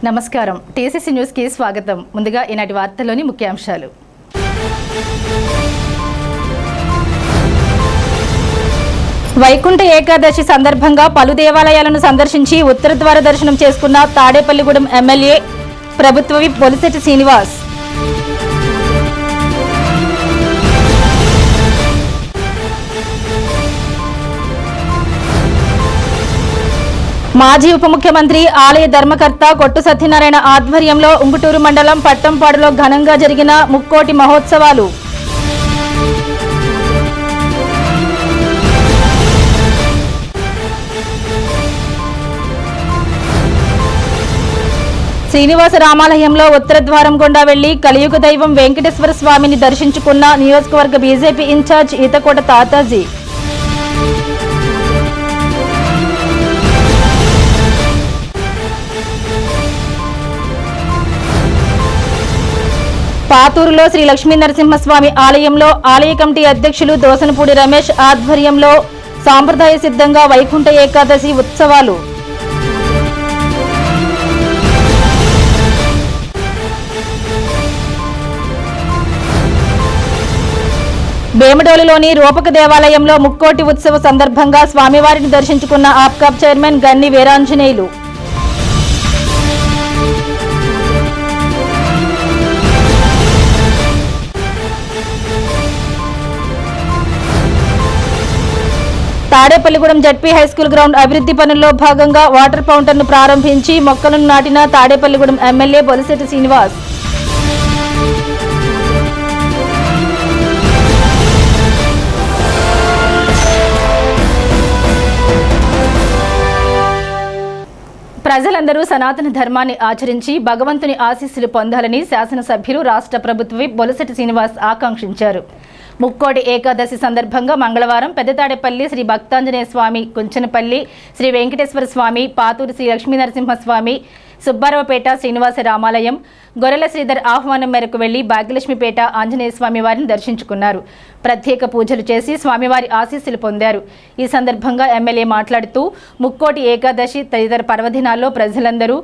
నమస్కారం. TCC news కి స్వాగతం. ముందుగా ఈనాటి వార్తల్లోని ముఖ్యాంశాలు. వైకుంఠ ఏకాదశి సందర్భంగా పలు దేవాలయాలను సందర్శించి ఉత్తర ద్వార దర్శనం చేసుకున్న తాడేపల్లిగూడెం ఎమ్మెల్యే ప్రభుత్వ విప్ బొలిశెట్టి శ్రీనివాస్. మాజీ ఉప ముఖ్యమంత్రి ఆలయ ధర్మకర్త కొట్టు సత్యనారాయణ ఆధ్వర్యంలో ఉంగుటూరు మండలం పట్టంపాడులో ఘనంగా జరిగిన ముక్కోటి మహోత్సవాలు. శ్రీనివాస రామాలయంలో ఉత్తర ద్వారం గుండా వెళ్లి కలియుగ దైవం వెంకటేశ్వర స్వామిని దర్శించుకున్న నియోజకవర్గ బీజేపీ ఇన్ఛార్జ్ ఈతకోట తాతాజీ. పాతూరులో శ్రీ లక్ష్మీ నరసింహస్వామి ఆలయంలో ఆలయ కమిటీ అధ్యక్షులు దోసనపూడి రమేష్ ఆధ్వర్యంలో సాంప్రదాయ సిద్ధంగా వైకుంఠ ఏకాదశి ఉత్సవాలు. బేమడోలులోని రూపక దేవాలయంలో ముక్కోటి ఉత్సవ సందర్భంగా స్వామివారిని దర్శించుకున్న APCOB chairman Ganni Veeranjaneyulu. Tadepalligudem ZP high school ground అభివృద్ధి పనుల్లో భాగంగా వాటర్ ఫౌంటైన్ ను ప్రారంభించి మొక్కలను నాటిన తాడేపల్లిగూడెం ఎమ్మెల్యే బొలిశెట్టి శ్రీనివాస్. ప్రజలందరూ సనాతన ధర్మాన్ని ఆచరించి భగవంతుని ఆశీస్సులు పొందాలని శాసనసభ్యులు రాష్ట్ర ప్రభుత్వ విప్ బొలిశెట్టి శ్రీనివాస్ ఆకాంక్షించారు. ముక్కోటి ఏకాదశి సందర్భంగా మంగళవారం పెద్దతాడేపల్లి శ్రీ భక్తాంజనేయ స్వామి, కుంచనపల్లి శ్రీ వెంకటేశ్వర స్వామి, పాతూరు శ్రీ లక్ష్మీ నరసింహస్వామి, సుబ్బారావుపేట శ్రీనివాస రామాలయం, గొర్రెల శ్రీధర్ ఆహ్వానం మేరకు వెళ్లి భాగ్యలక్ష్మిపేట ఆంజనేయ స్వామి వారిని దర్శించుకున్నారు. ప్రత్యేక పూజలు చేసి స్వామివారి ఆశీస్సులు పొందారు. ఈ సందర్భంగా ఎమ్మెల్యే మాట్లాడుతూ ముక్కోటి ఏకాదశి తదితర పర్వదినాల్లో ప్రజలందరూ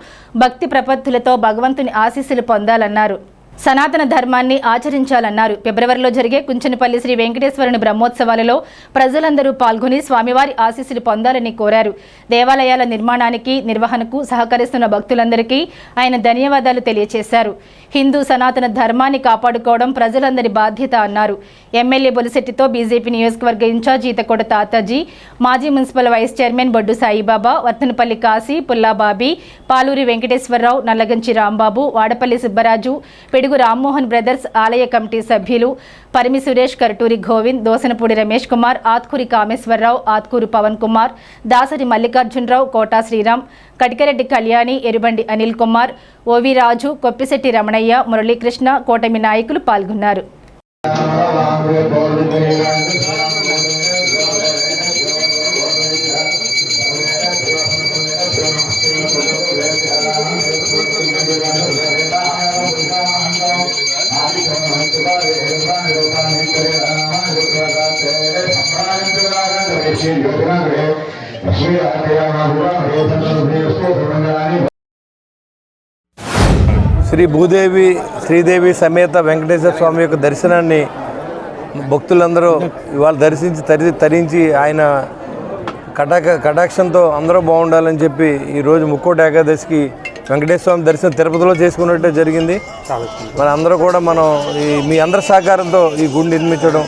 భక్తి ప్రపత్తులతో భగవంతుని ఆశీస్సులు పొందాలన్నారు. సనాతన ధర్మాన్ని ఆచరించాలన్నారు. ఫిబ్రవరిలో జరిగే కుంచనపల్లి శ్రీ వెంకటేశ్వరుని బ్రహ్మోత్సవాలలో ప్రజలందరూ పాల్గొని స్వామివారి ఆశీస్సులు పొందాలని కోరారు. దేవాలయాల నిర్మాణానికి, నిర్వహణకు సహకరిస్తున్న భక్తులందరికీ ఆయన ధన్యవాదాలు తెలియజేశారు. హిందూ సనాతన ధర్మాన్ని కాపాడుకోవడం ప్రజలందరి బాధ్యత అన్నారు. ఎమ్మెల్యే బొలిశెట్టితో బీజేపీ నియోజకవర్గ ఇన్ఛార్జ్ ఈతకోట తాతాజీ, మాజీ మున్సిపల్ వైస్ చైర్మన్ బొడ్డు సాయిబాబా, వర్తనపల్లి కాశీ, పుల్లాబాబీ, పాలూరి వెంకటేశ్వరరావు, నల్లగంచి రాంబాబు, వాడపల్లి సుబ్బరాజు, పిడుగు రామ్మోహన్ బ్రదర్స్ ఆలయ కమిటీ సభ్యులు పరిమి సురేష్, కరటూరి గోవింద్, దోసనపూడి రమేష్ కుమార్, ఆత్కూరి కామేశ్వరరావు, ఆత్కూరు పవన్ కుమార్, దాసరి మల్లికార్జునరావు, కోటా శ్రీరామ్, కటికరెడ్డి కళ్యాణి, ఎరుబండి అనిల్ కుమార్, ఓవి రాజు, కొప్పిశెట్టి రమణయ్య, మురళీకృష్ణ, కూటమి నాయకులు పాల్గొన్నారు. శ్రీ భూదేవి శ్రీదేవి సమేత వెంకటేశ్వర స్వామి యొక్క దర్శనాన్ని భక్తులందరూ ఇవాళ దర్శించి తరించి ఆయన కటాక్షంతో అందరూ బాగుండాలని చెప్పి ఈరోజు ముక్కోటి ఏకాదశికి వెంకటేశ్వర స్వామి దర్శనం తిరుపతిలో చేసుకున్నట్టే జరిగింది. మన అందరూ కూడా మీ అందరి సహకారంతో ఈ గుడి నిర్మించడం,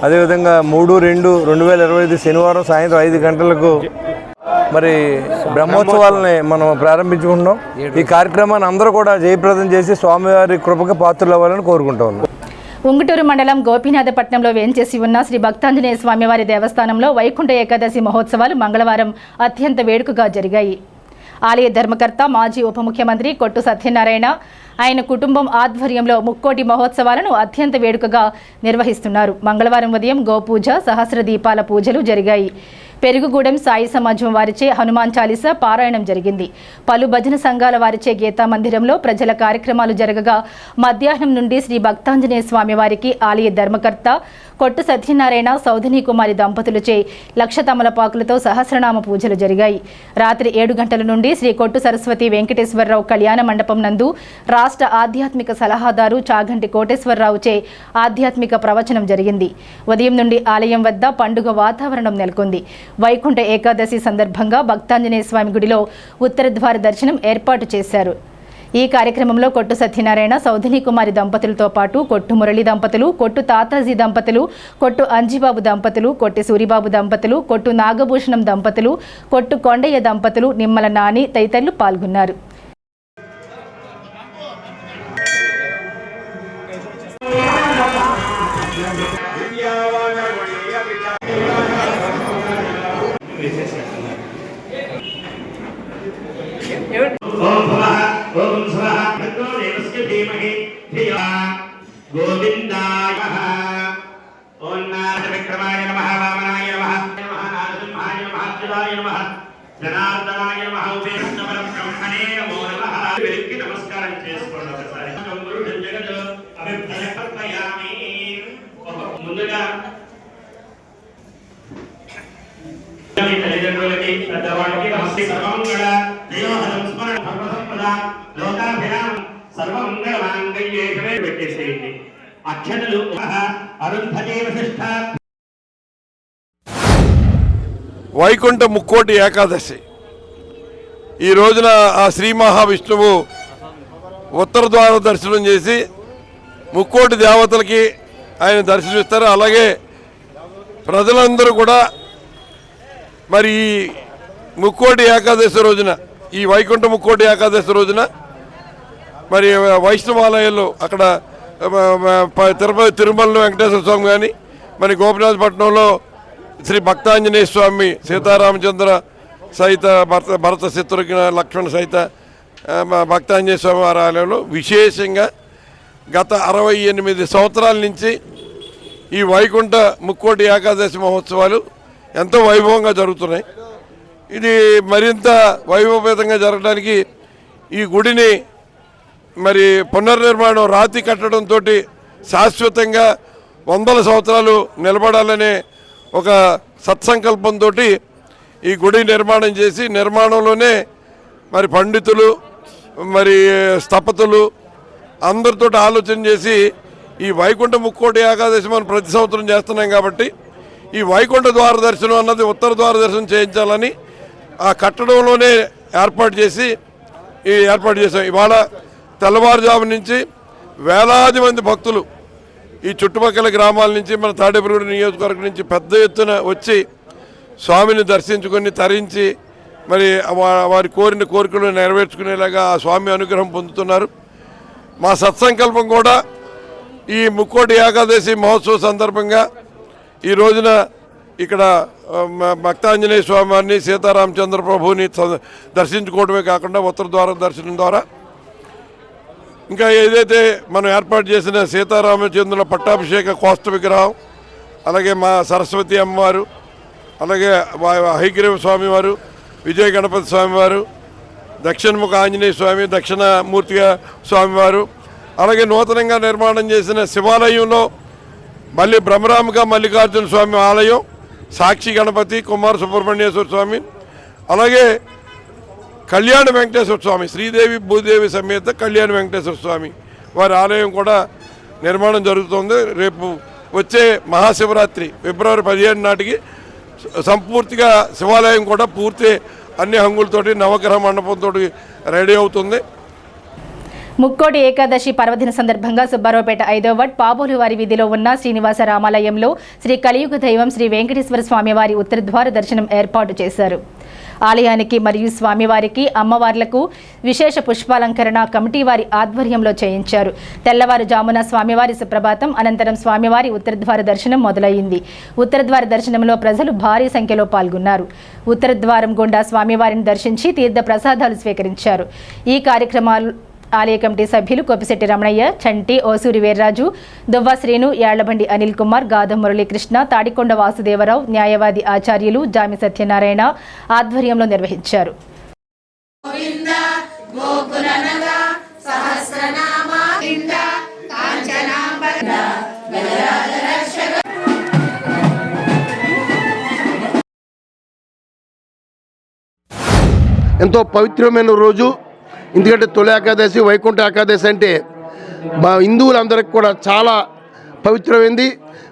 అదేవిధంగా 3/2/2025 శనివారం సాయంత్రం 5 గంటలకు బ్రహ్మోత్సవాలని మనం ప్రారంభించుకుంటున్నాం. ఈ కార్యక్రమాన్ని అందరూ కూడా జయప్రదం చేసి స్వామివారి కృపకు పాత్రలు అవ్వాలని కోరుకుంటా ఉన్నాం. ఉంగుటూరు మండలం గోపీనాథపట్నంలో వేంచేసి ఉన్న శ్రీ భక్తాంజనేయ స్వామివారి దేవస్థానంలో వైకుంఠ ఏకాదశి మహోత్సవాలు మంగళవారం అత్యంత వేడుకగా జరిగాయి. ఆలయ ధర్మకర్త మాజీ ఉప ముఖ్యమంత్రి కొట్టు సత్యనారాయణ, ఆయన కుటుంబం ఆధ్వర్యంలో ముక్కోటి మహోత్సవాలను అత్యంత వేడుకగా నిర్వహిస్తున్నారు. మంగళవారం ఉదయం గోపూజ, సహస్ర దీపాల పూజలు జరిగాయి. పెరుగుగూడెం సాయి సమాజం వారిచే హనుమాన్ చాలీసా పారాయణం జరిగింది. పలు భజన సంఘాల వారిచే గీతా మందిరంలో ప్రజల కార్యక్రమాలు జరగగా మధ్యాహ్నం నుండి శ్రీ భక్తాంజనేయ స్వామి వారికి ఆలయ ధర్మకర్త కొట్టు సత్యనారాయణ సౌధిని కుమారి దంపతులచే లక్ష తమలపాకులతో సహస్రనామ పూజలు జరిగాయి. రాత్రి 7 గంటల నుండి శ్రీ కొట్టు సరస్వతి వెంకటేశ్వరరావు కళ్యాణ మండపం నందు రాష్ట్ర ఆధ్యాత్మిక సలహాదారు చాగంటి కోటేశ్వరరావుచే ఆధ్యాత్మిక ప్రవచనం జరిగింది. ఉదయం నుండి ఆలయం వద్ద పండుగ వాతావరణం నెలకొంది. వైకుంఠ ఏకాదశి సందర్భంగా భక్తాంజనేయ స్వామి గుడిలో ఉత్తర ద్వార దర్శనం ఏర్పాటు చేశారు. ఈ కార్యక్రమంలో కొట్టు సత్యనారాయణ సౌధిని కుమారి దంపతులతో పాటు కొట్టు మురళి దంపతులు, కొట్టు తాతాజీ దంపతులు, కొట్టు అంజిబాబు దంపతులు, కొట్టి సూరిబాబు దంపతులు, కొట్టు నాగభూషణం దంపతులు, కొట్టు కొండయ్య దంపతులు, నిమ్మల నాని తదితరులు పాల్గొన్నారు. गोविंदाय ओम नाथ विक्रमाय नमः वामनाय नमः नारसिंहाय नमः अच्युताय नमः जनार्दनाय नमः उपेन्द्र ब्रह्मणे नमो नमः वेदिकी नमस्कारं చేసుకోండి ఒకసారి గురుడు జగత్ అభిప్రాయపయామి ముందుగా తల్లిదండ్రులకి పెద్దవాళ్ళకి నమస్తే సర్వమంగళ దేవహరం స్మరణ సర్వసంపద లోకాభిరామ సర్వమంగళ మాంగళ్యే పెట్టేసేయండి. అక్షతలు అరుంధతే వశిష్ఠ. వైకుంఠ ముక్కోటి ఏకాదశి ఈ రోజున ఆ శ్రీ మహావిష్ణువు ఉత్తర ద్వార దర్శనం చేసి ముక్కోటి దేవతలకి ఆయన దర్శనమిస్తారు. అలాగే ప్రజలందరూ కూడా మరి ఈ ముక్కోటి ఏకాదశి రోజున, ఈ వైకుంఠ ముక్కోటి ఏకాదశి రోజున మరి వైష్ణవాలయాల్లో అక్కడ తిరుమలలో వెంకటేశ్వర స్వామి కానీ, మరి గోపినాథపట్నంలో శ్రీ భక్తాంజనేయ స్వామి సీతారామచంద్ర సహిత భరత శత్రుఘ్న లక్ష్మణ సహిత భక్తాంజనేయ స్వామి వారి ఆలయంలో విశేషంగా గత 68 సంవత్సరాల నుంచి ఈ వైకుంఠ ముక్కోటి ఏకాదశి మహోత్సవాలు ఎంతో వైభవంగా జరుగుతున్నాయి. ఇది మరింత వైభవపేతంగా జరగడానికి ఈ గుడిని మరి పునర్నిర్మాణం రాతి కట్టడంతో శాశ్వతంగా 100 సంవత్సరాలు నిలబడాలనే ఒక సత్సంకల్పంతో ఈ గుడి నిర్మాణం చేసి, నిర్మాణంలోనే మరి పండితులు మరి స్థపతులు అందరితో ఆలోచన చేసి ఈ వైకుంఠ ముక్కోటి ఏకాదశి మనం ప్రతి సంవత్సరం చేస్తున్నాం కాబట్టి ఈ వైకుంఠ ద్వార దర్శనం అన్నది ఉత్తర ద్వార దర్శనం చేయించాలని ఆ కట్టడంలోనే ఏర్పాటు చేసాం. ఇవాళ తెల్లవారుజాము నుంచి వేలాది మంది భక్తులు ఈ చుట్టుపక్కల గ్రామాల నుంచి, మన తాడేపల్లిగూడెం నియోజకవర్గం నుంచి పెద్ద ఎత్తున వచ్చి స్వామిని దర్శించుకొని తరించి మరి వారి కోరిన కోరికలు నెరవేర్చుకునేలాగా ఆ స్వామి అనుగ్రహం పొందుతున్నారు. మా సత్సంకల్పం కూడా ఈ ముక్కోటి ఏకాదశి మహోత్సవ సందర్భంగా ఈ రోజున ఇక్కడ భక్తాంజనేయ స్వామి వారిని, సీతారామచంద్ర ప్రభువుని దర్శించుకోవడమే కాకుండా ఉత్తర ద్వార దర్శనం ద్వారా ఇంకా ఏదైతే మనం ఏర్పాటు చేసిన సీతారామచంద్రుల పట్టాభిషేక కోష్ట విగ్రహం, అలాగే మా సరస్వతి అమ్మవారు, అలాగే హైగ్రీవ స్వామివారు, విజయ గణపతి స్వామివారు, దక్షిణముఖ ఆంజనేయ స్వామి, దక్షిణమూర్తిగా స్వామివారు, అలాగే నూతనంగా నిర్మాణం చేసిన శివాలయంలో మళ్ళీ బ్రహ్మరామిక మల్లికార్జున స్వామి ఆలయం, సాక్షి గణపతి, కుమార సుబ్రహ్మణ్యేశ్వర స్వామి, అలాగే కళ్యాణ వెంకటేశ్వర స్వామి, శ్రీదేవి భూదేవి సమేత కళ్యాణ వెంకటేశ్వర స్వామి వారి ఆలయం కూడా నిర్మాణం జరుగుతుంది. రేపు వచ్చే మహాశివరాత్రి ఫిబ్రవరి 15 నాటికి సంపూర్తిగా శివాలయం కూడా పూర్తి అన్ని హంగులతోటి నవగ్రహ మండపంతో రెడీ అవుతుంది. ముక్కోటి ఏకాదశి పర్వదిన సందర్భంగా సుబ్బారావుపేట 5వ వార్డ్ పాబోలు వారి వీధిలో ఉన్న శ్రీనివాస రామాలయంలో శ్రీ కలియుగ దైవం శ్రీ వెంకటేశ్వర స్వామివారి ఉత్తర ద్వార దర్శనం ఏర్పాటు చేశారు. ఆలయానికి మరియు స్వామివారికి, అమ్మవార్లకు విశేష పుష్పాలంకరణ కమిటీ వారి ఆధ్వర్యంలో చేయించారు. తెల్లవారుజామున స్వామివారి సుప్రభాతం అనంతరం స్వామివారి ఉత్తర ద్వార దర్శనం మొదలైంది. ఉత్తర ద్వార దర్శనంలో ప్రజలు భారీ సంఖ్యలో పాల్గొన్నారు. ఉత్తర ద్వారం గుండా స్వామివారిని దర్శించి తీర్థ ప్రసాదాలు స్వీకరించారు. ఈ కార్యక్రమాలు ఆలయ కమిటీ సభ్యులు కొప్పిశెట్టి రమణయ్య, చంటి, ఓసూరి వీర్రాజు, దువ్వ శ్రీను, యాళ్లబండి అనిల్ కుమార్, గాదం మురళీకృష్ణ, తాడికొండ వాసుదేవరావు, న్యాయవాది ఆచార్యులు జామి సత్యనారాయణ ఆధ్వర్యంలో నిర్వహించారు. ఎంతో పవిత్రమైన రోజు. ఎందుకంటే తొలి ఏకాదశి, వైకుంఠ ఏకాదశి అంటే మా హిందువులందరికీ కూడా చాలా పవిత్రమైంది.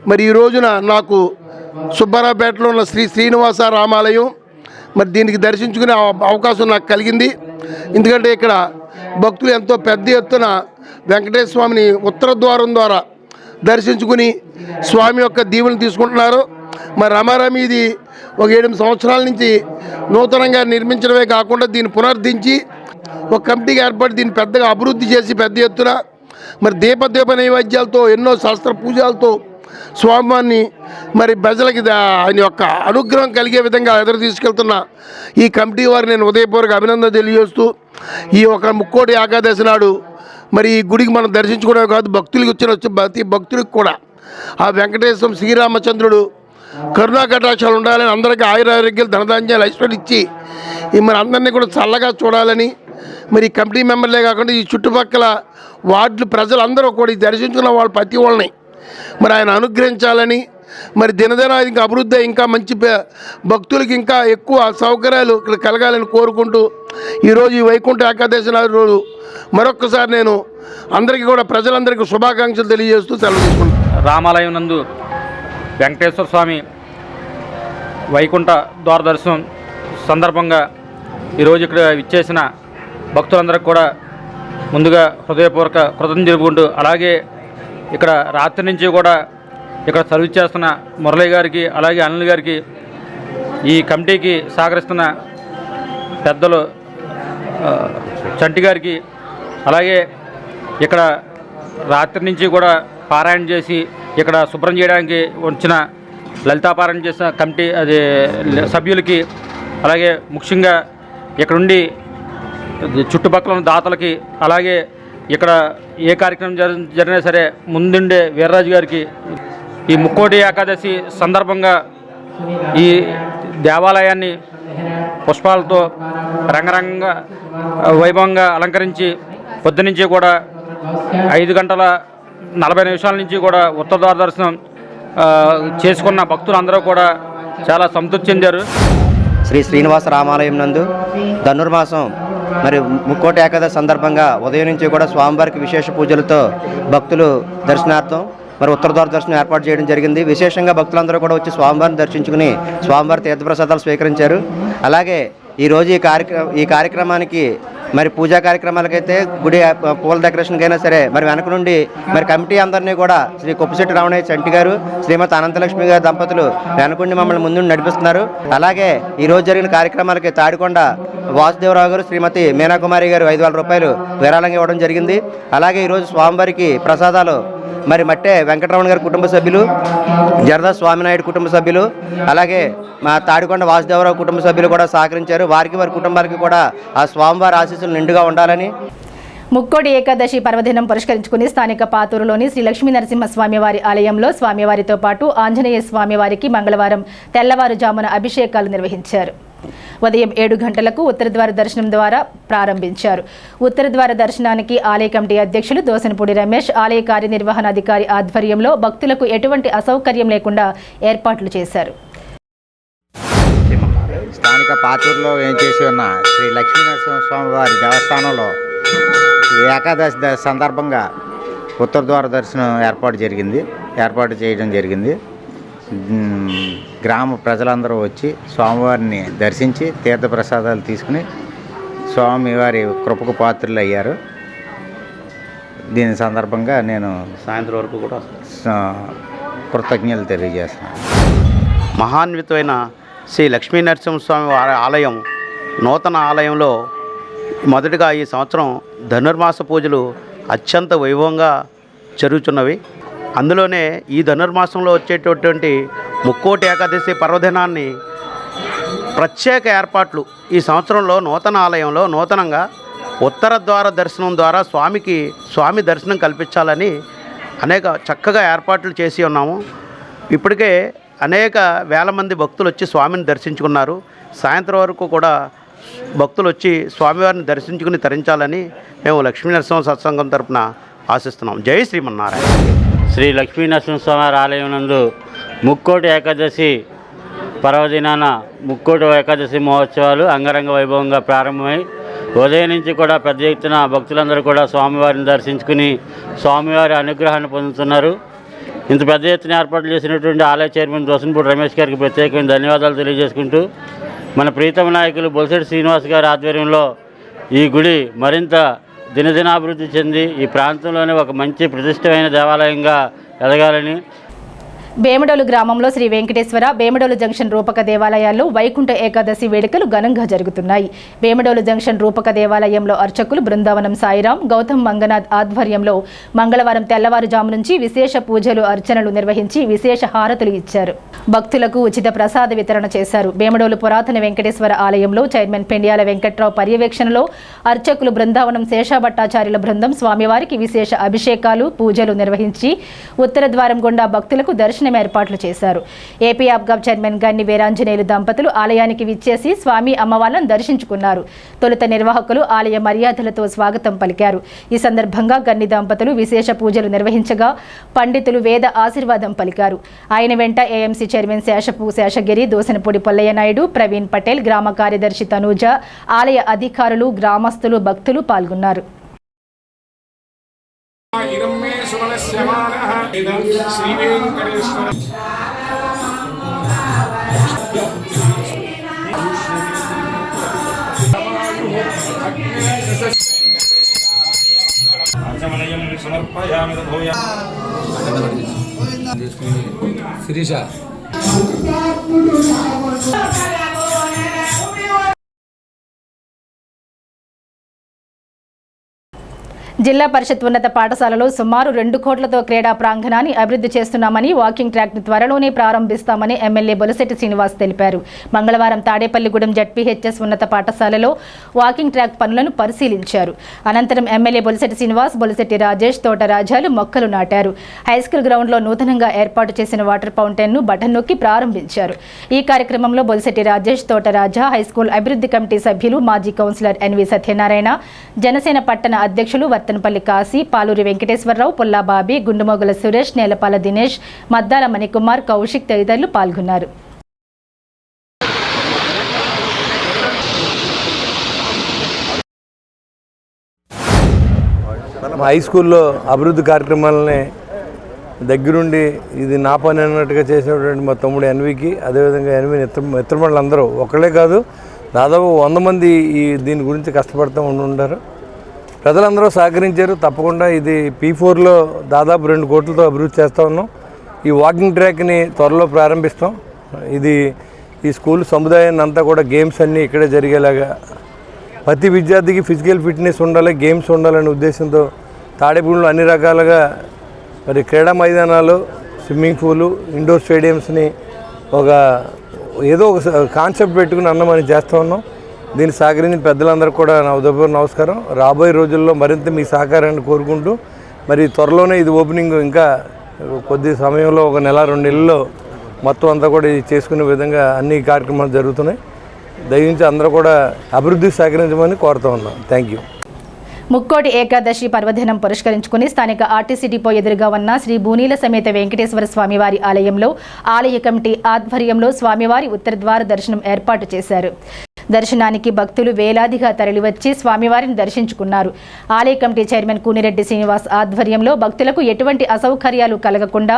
మరి ఈ రోజున నాకు సుబ్బారావుపేటలో ఉన్న శ్రీ శ్రీనివాస రామాలయం మరి దీనికి దర్శించుకునే అవకాశం నాకు కలిగింది. ఎందుకంటే ఇక్కడ భక్తులు ఎంతో పెద్ద ఎత్తున వెంకటేశ్వర స్వామిని ఉత్తర ద్వారం ద్వారా దర్శించుకుని స్వామి యొక్క దీవెనలు తీసుకుంటున్నారు. మరి రమారమి ఇది ఒక 7 సంవత్సరాల నుంచి నూతనంగా నిర్మించడమే కాకుండా దీన్ని పునరుద్ధరించి ఒక కమిటీగా ఏర్పడి దీన్ని పెద్దగా అభివృద్ధి చేసి పెద్ద ఎత్తున మరి దీప నైవేద్యాలతో ఎన్నో శాస్త్ర పూజలతో స్వామివారిని మరి ప్రజలకి ఆయన యొక్క అనుగ్రహం కలిగే విధంగా ఎదురు తీసుకెళ్తున్న ఈ కమిటీ వారు నేను ఉదయపూర్వక అభినందన తెలియజేస్తూ ఈ ఒక ముక్కోటి ఏకాదశి నాడు మరి ఈ గుడికి మనం దర్శించుకోవడమే కాదు, భక్తులకు వచ్చిన ప్రతి భక్తుడికి కూడా ఆ వెంకటేశ్వరం శ్రీరామచంద్రుడు కరుణా కటాక్షాలు ఉండాలని, అందరికీ ఆయురారోగ్యాలు ధనధాన్యాలు ఐశ్వర్యం ఇచ్చి మరి అందరినీ కూడా చల్లగా చూడాలని మరి కమిటీ మెంబర్లే కాకుండా ఈ చుట్టుపక్కల వార్డులు ప్రజలందరూ కూడా దర్శించుకున్న వాళ్ళు ప్రతి వాళ్ళని మరి ఆయన అనుగ్రహించాలని మరి దినదిన ఇంకా అభివృద్ధి ఇంకా మంచి భక్తులకి ఇంకా ఎక్కువ సౌకర్యాలు ఇక్కడ కలగాలని కోరుకుంటూ ఈరోజు ఈ వైకుంఠ ఏకాదశి రోజు మరొక్కసారి నేను అందరికీ కూడా ప్రజలందరికీ శుభాకాంక్షలు తెలియజేస్తూ సెలవు తీసుకుంటాను. రామాలయం నందు వెంకటేశ్వర స్వామి వైకుంఠ ద్వార దర్శనం సందర్భంగా ఈరోజు ఇక్కడ విచ్చేసిన భక్తులందరికీ కూడా ముందుగా హృదయపూర్వక కృతజ్ఞతలు తెలుపుకుంటూ, అలాగే ఇక్కడ రాత్రి నుంచి కూడా ఇక్కడ సర్వీస్ చేస్తున్న మురళి గారికి, అలాగే అనిల్ గారికి, ఈ కమిటీకి సహకరిస్తున్న పెద్దలు చంటి గారికి, అలాగే ఇక్కడ రాత్రి నుంచి కూడా పారాయణ చేసి ఇక్కడ శుభ్రం చేయడానికి వచ్చిన లలితాపారాయణ చేసిన కమిటీ అది సభ్యులకి, అలాగే ముఖ్యంగా ఇక్కడుండి చుట్టుపక్కల ఉన్న దాతలకి, అలాగే ఇక్కడ ఏ కార్యక్రమం జరిగినా సరే ముందుండే వీర్రాజు గారికి, ఈ ముక్కోటి ఏకాదశి సందర్భంగా ఈ దేవాలయాన్ని పుష్పాలతో రంగరంగ వైభవంగా అలంకరించి పొద్దునుంచి కూడా 5:40 నుంచి కూడా ఉత్తర ద్వార దర్శనం చేసుకున్న భక్తులందరూ కూడా చాలా సంతృప్తి చెందారు. శ్రీ శ్రీనివాస రామాలయం నందు ధనుర్మాసం మరి ముక్కోటి ఏకాదశి సందర్భంగా ఉదయం నుంచి కూడా స్వామివారికి విశేష పూజలతో భక్తులు దర్శనార్థం మరి ఉత్తర ద్వార దర్శనం ఏర్పాటు చేయడం జరిగింది. విశేషంగా భక్తులందరూ కూడా వచ్చి స్వామివారిని దర్శించుకుని స్వామివారి తీర్థప్రసాదాలు స్వీకరించారు. అలాగే ఈరోజు ఈ కార్యక్రమానికి మరి పూజా కార్యక్రమాలకైతే గుడి పూల డెకరేషన్కి అయినా సరే మరి వెనక నుండి మరి కమిటీ అందరినీ కూడా శ్రీ కొప్పిశెట్టి రమణయ్య చంటి గారు, శ్రీమతి అనంతలక్ష్మి గారి దంపతులు వెనకుండి మమ్మల్ని ముందు నడిపిస్తున్నారు. అలాగే ఈరోజు జరిగిన కార్యక్రమాలకి తాడికొండ వాసుదేవరావు గారు, శ్రీమతి మీనాకుమారి గారు 5,000 రూపాయలు విరాళంగా ఇవ్వడం జరిగింది. అలాగే ఈరోజు స్వామివారికి ప్రసాదాలు మరి మట్టే వెంకటరమణ గారి కుటుంబ సభ్యులు, జరదా స్వామినాయుడు కుటుంబ సభ్యులు, అలాగే మా తాడికొండ వాసుదేవరావు కుటుంబ సభ్యులు కూడా సహకరించారు. వారి కుటుంబాలకి కూడా ఆ స్వామివారి ఆశీస్సులు నిండుగా ఉండాలని. ముక్కోటి ఏకాదశి పర్వదినం పురస్కరించుకుని స్థానిక పాతూరులోని శ్రీ లక్ష్మీ నరసింహస్వామి వారి ఆలయంలో స్వామివారితో పాటు ఆంజనేయ స్వామి వారికి మంగళవారం తెల్లవారుజామున అభిషేకాలు నిర్వహించారు. ఉదయం 7 గంటలకు ఉత్తర ద్వార దర్శనం ద్వారా ప్రారంభించారు. ఉత్తర ద్వార దర్శనానికి ఆలయ కమిటీ అధ్యక్షులు దోసనపూడి రమేష్, ఆలయ కార్యనిర్వహణాధికారి ఆధ్వర్యంలో భక్తులకు ఎటువంటి అసౌకర్యం లేకుండా ఏర్పాట్లు చేశారు. స్థానిక పాతూరులో వేంచేసి ఉన్న శ్రీ లక్ష్మీ నరసింహస్వామి వారి దేవస్థానంలో ఏకాదశి సందర్భంగా ఉత్తర ద్వార దర్శనం ఏర్పాటు చేయడం జరిగింది. గ్రామ ప్రజలందరూ వచ్చి స్వామివారిని దర్శించి తీర్థప్రసాదాలు తీసుకుని స్వామివారి కృపకు పాత్రలు అయ్యారు. దీని సందర్భంగా నేను సాయంత్రం వరకు కూడా కృతజ్ఞతలు తెలియజేస్తున్నాను. మహాన్వితమైన శ్రీ లక్ష్మీ నరసింహస్వామి వారి ఆలయం నూతన ఆలయంలో మొదటిగా ఈ సంవత్సరం ధనుర్మాస పూజలు అత్యంత వైభవంగా జరుగుతున్నవి. అందులోనే ఈ ధనుర్మాసంలో వచ్చేటటువంటి ముక్కోటి ఏకాదశి పర్వదినాన్ని ప్రత్యేక ఏర్పాట్లు ఈ సంవత్సరంలో నూతన ఆలయంలో నూతనంగా ఉత్తర ద్వార దర్శనం ద్వారా స్వామి దర్శనం కల్పించాలని చక్కగా ఏర్పాట్లు చేసి ఉన్నాము. ఇప్పటికే అనేక వేల మంది భక్తులు వచ్చి స్వామిని దర్శించుకున్నారు. సాయంత్రం వరకు కూడా భక్తులు వచ్చి స్వామివారిని దర్శించుకుని తరించాలని మేము లక్ష్మీనరసింహ సత్సంగం తరపున ఆశిస్తున్నాం. జై శ్రీమన్నారాయణ. శ్రీ లక్ష్మీనరసింహస్వామి ఆలయం నందు ముక్కోటి ఏకాదశి పర్వదినాన ముక్కోటి ఏకాదశి మహోత్సవాలు అంగరంగ వైభవంగా ప్రారంభమై ఉదయం నుంచి కూడా పెద్ద ఎత్తున భక్తులందరూ కూడా స్వామివారిని దర్శించుకుని స్వామివారి అనుగ్రహాన్ని పొందుతున్నారు. ఇంత పెద్ద ఎత్తున ఏర్పాట్లు చేసినటువంటి ఆలయ చైర్మన్ దోసనపూడి రమేష్ గారికి ప్రత్యేకమైన ధన్యవాదాలు తెలియజేసుకుంటూ మన ప్రీతమ నాయకులు బొలిశెట్టి శ్రీనివాస్ గారి ఆధ్వర్యంలో ఈ గుడి మరింత దినదినాభివృద్ధి చెంది ఈ ప్రాంతంలోనే ఒక మంచి ప్రతిష్టమైన దేవాలయంగా ఎదగాలని. బేమడోలు గ్రామంలో శ్రీ వెంకటేశ్వర బేమడోలు జంక్షన్ రూపక దేవాలయాల్లో వైకుంఠ ఏకాదశి వేడుకలు ఘనంగా జరుగుతున్నాయి. బేమడోలు జంక్షన్ రూపక దేవాలయంలో అర్చకులు బృందావనం సాయిరాం, గౌతమ్ మంగనాథ్ ఆధ్వర్యంలో మంగళవారం తెల్లవారుజాము నుంచి విశేష పూజలు అర్చనలు నిర్వహించి విశేష హారతులు ఇచ్చారు. భక్తులకు ఉచిత ప్రసాద వితరణ చేశారు. బేమడోలు పురాతన వెంకటేశ్వర ఆలయంలో చైర్మన్ పెండ్యాల వెంకట్రావు పర్యవేక్షణలో అర్చకులు బృందావనం శేషభట్టాచార్యుల బృందం స్వామివారికి విశేష అభిషేకాలు పూజలు నిర్వహించి ఉత్తర ద్వారం గుండా భక్తులకు దర్శనం ఏర్పాట్లు చేశారు. ఏపీ ఆప్గాబ్ చైర్మన్ గన్ని వీరాంజనేయులు దంపతులు ఆలయానికి విచ్చేసి స్వామి అమ్మవార్లను దర్శించుకున్నారు. తొలుత నిర్వాహకులు ఆలయ మర్యాదలతో స్వాగతం పలికారు. ఈ సందర్భంగా గన్ని దంపతులు విశేష పూజలు నిర్వహించగా పండితులు వేద ఆశీర్వాదం పలికారు. ఆయన వెంట ఏఎంసీ చైర్మన్ శేషగిరి, దోసనపూడి పొల్లయ్య నాయుడు, ప్రవీణ్ పటేల్, గ్రామ కార్యదర్శి తనూజ, ఆలయ అధికారులు, గ్రామస్తులు, భక్తులు పాల్గొన్నారు. శిరీష జిల్లా పరిషత్ ఉన్నత పాఠశాలలో సుమారు 2 కోట్లతో క్రీడా ప్రాంగణాన్ని అభివృద్ధి చేస్తున్నామని, వాకింగ్ ట్రాక్ను త్వరలోనే ప్రారంభిస్తామని ఎమ్మెల్యే బొలిశెట్టి శ్రీనివాస్ తెలిపారు. మంగళవారం తాడేపల్లిగూడెం జడ్పీహెచ్ఎస్ ఉన్నత పాఠశాలలో వాకింగ్ ట్రాక్ పనులను పరిశీలించారు. అనంతరం ఎమ్మెల్యే బొలిశెట్టి శ్రీనివాస్, బొలిశెట్టి రాజేష్, తోట రాజాలు మొక్కలు నాటారు. హైస్కూల్ గ్రౌండ్లో నూతనంగా ఏర్పాటు చేసిన వాటర్ ఫౌంటైన్ను బటన్ నొక్కి ప్రారంభించారు. ఈ కార్యక్రమంలో బొలిశెట్టి రాజేష్, తోట రాజా, హైస్కూల్ అభివృద్ధి కమిటీ సభ్యులు, మాజీ కౌన్సిలర్ ఎన్వి సత్యనారాయణ, జనసేన పట్టణ అధ్యక్షులు వర్తనపల్లి కాశీ, పాలూరి వెంకటేశ్వరరావు, పుల్లాబాబి, గుండుమోగుల సురేష్, నేలపాల దినేష్, మద్దాల మణికుమార్, కౌశిక్ తదితరులు పాల్గొన్నారు. హై స్కూల్లో అభివృద్ధి కార్యక్రమాలని దగ్గరుండి ఇది నా పని అన్నట్టుగా చేసినటువంటి మా తమ్ముడు ఎన్వికి, అదేవిధంగా ఎన్వి మిత్రమండలందరూ ఒకళ్ళే కాదు దాదాపు 100 మంది దీని గురించి కష్టపడుతూ ఉంటారు. ప్రజలందరూ సహకరించారు. తప్పకుండా ఇది P4లో దాదాపు 2 కోట్లతో అభివృద్ధి చేస్తూ ఉన్నాం. ఈ వాకింగ్ ట్రాక్ని త్వరలో ప్రారంభిస్తాం. ఇది ఈ స్కూల్ సముదాయాన్ని అంతా కూడా గేమ్స్ అన్నీ ఇక్కడే జరిగేలాగా, ప్రతి విద్యార్థికి ఫిజికల్ ఫిట్నెస్ ఉండాలి, గేమ్స్ ఉండాలనే ఉద్దేశంతో తాడేపూడిలో అన్ని రకాలుగా మరి క్రీడా మైదానాలు, స్విమ్మింగ్ పూలు, ఇండోర్ స్టేడియంస్ని ఏదో ఒక కాన్సెప్ట్ పెట్టుకుని అన్నమని చేస్తూ ఉన్నాం. దీన్ని సహకరించిన పెద్దలందరూ కూడా నా ఉదయపూర్వ నమస్కారం. రాబోయే రోజుల్లో మరింత మీ సహకారాన్ని కోరుకుంటూ మరి త్వరలోనే ఇది ఓపెనింగ్ ఇంకా కొద్ది సమయంలో 1 నెల 2 నెలల్లో మొత్తం అంతా కూడా ఇది చేసుకునే విధంగా అన్ని కార్యక్రమాలు జరుగుతున్నాయి. దయించి అందరూ కూడా అభివృద్ధికి సహకరించమని కోరుతూ ఉన్నాం. Thank you. ముక్కోటి ఏకాదశి పర్వదినం పురస్కరించుకుని స్థానిక ఆర్టీసీ డిపో ఎదురుగా ఉన్న శ్రీ బూనీల సమేత వెంకటేశ్వర స్వామివారి ఆలయంలో ఆలయ కమిటీ ఆధ్వర్యంలో స్వామివారి ఉత్తర ద్వార దర్శనం ఏర్పాటు చేశారు. దర్శనానికి భక్తులు వేలాదిగా తరలివచ్చి స్వామివారిని దర్శించుకున్నారు. ఆలయ కమిటీ చైర్మన్ కూనిరెడ్డి శ్రీనివాస్ ఆధ్వర్యంలో భక్తులకు ఎటువంటి అసౌకర్యాలు కలగకుండా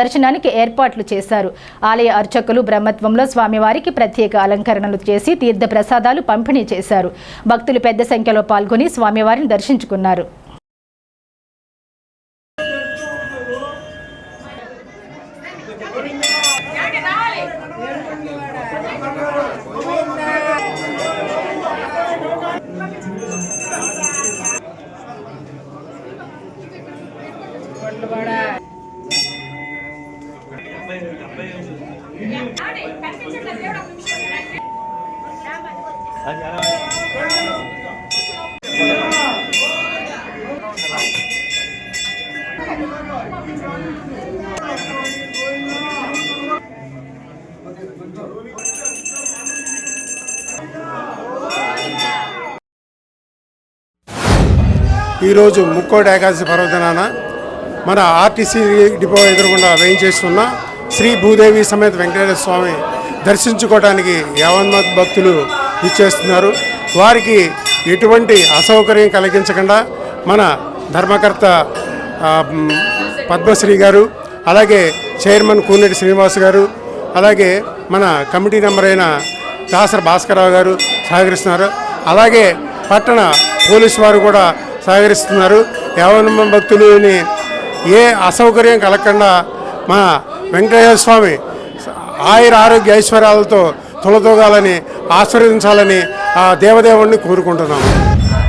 దర్శనానికి ఏర్పాట్లు చేశారు. ఆలయ అర్చకులు బ్రహ్మత్వంలో స్వామివారికి ప్రత్యేక అలంకరణలు చేసి తీర్థ ప్రసాదాలు పంపిణీ చేశారు. భక్తులు పెద్ద సంఖ్యలో పాల్గొని స్వామివారిని దర్శించుకున్నారు. ఈరోజు ముక్కోటి ఏకాదశి పర్వదినాన మన ఆర్టీసీ డిపో ఎదురుగుండా వేయించేస్తున్న శ్రీ భూదేవి సమేత వెంకటేశ్వర స్వామి దర్శించుకోవడానికి యావన్మంది భక్తులు ఇచ్చేస్తున్నారు. వారికి ఎటువంటి అసౌకర్యం కలిగించకుండా మన ధర్మకర్త పద్మశ్రీ గారు, అలాగే చైర్మన్ కూనెటి శ్రీనివాస్ గారు, అలాగే మన కమిటీ మెంబర్ అయిన దాసర భాస్కరరావు గారు సహకరిస్తున్నారు. అలాగే పట్టణ పోలీసు వారు కూడా సహకరిస్తున్నారు. యావన్మంది భక్తులని ఏ అసౌకర్యం కలగకుండా మా వెంకటేశ్వర స్వామి ఆయుర ఆరోగ్య ఐశ్వర్యాలతో తొలతూగాలని ఆశీర్వదించాలని ఆ దేవదేవుణ్ణి కోరుకుంటున్నాము.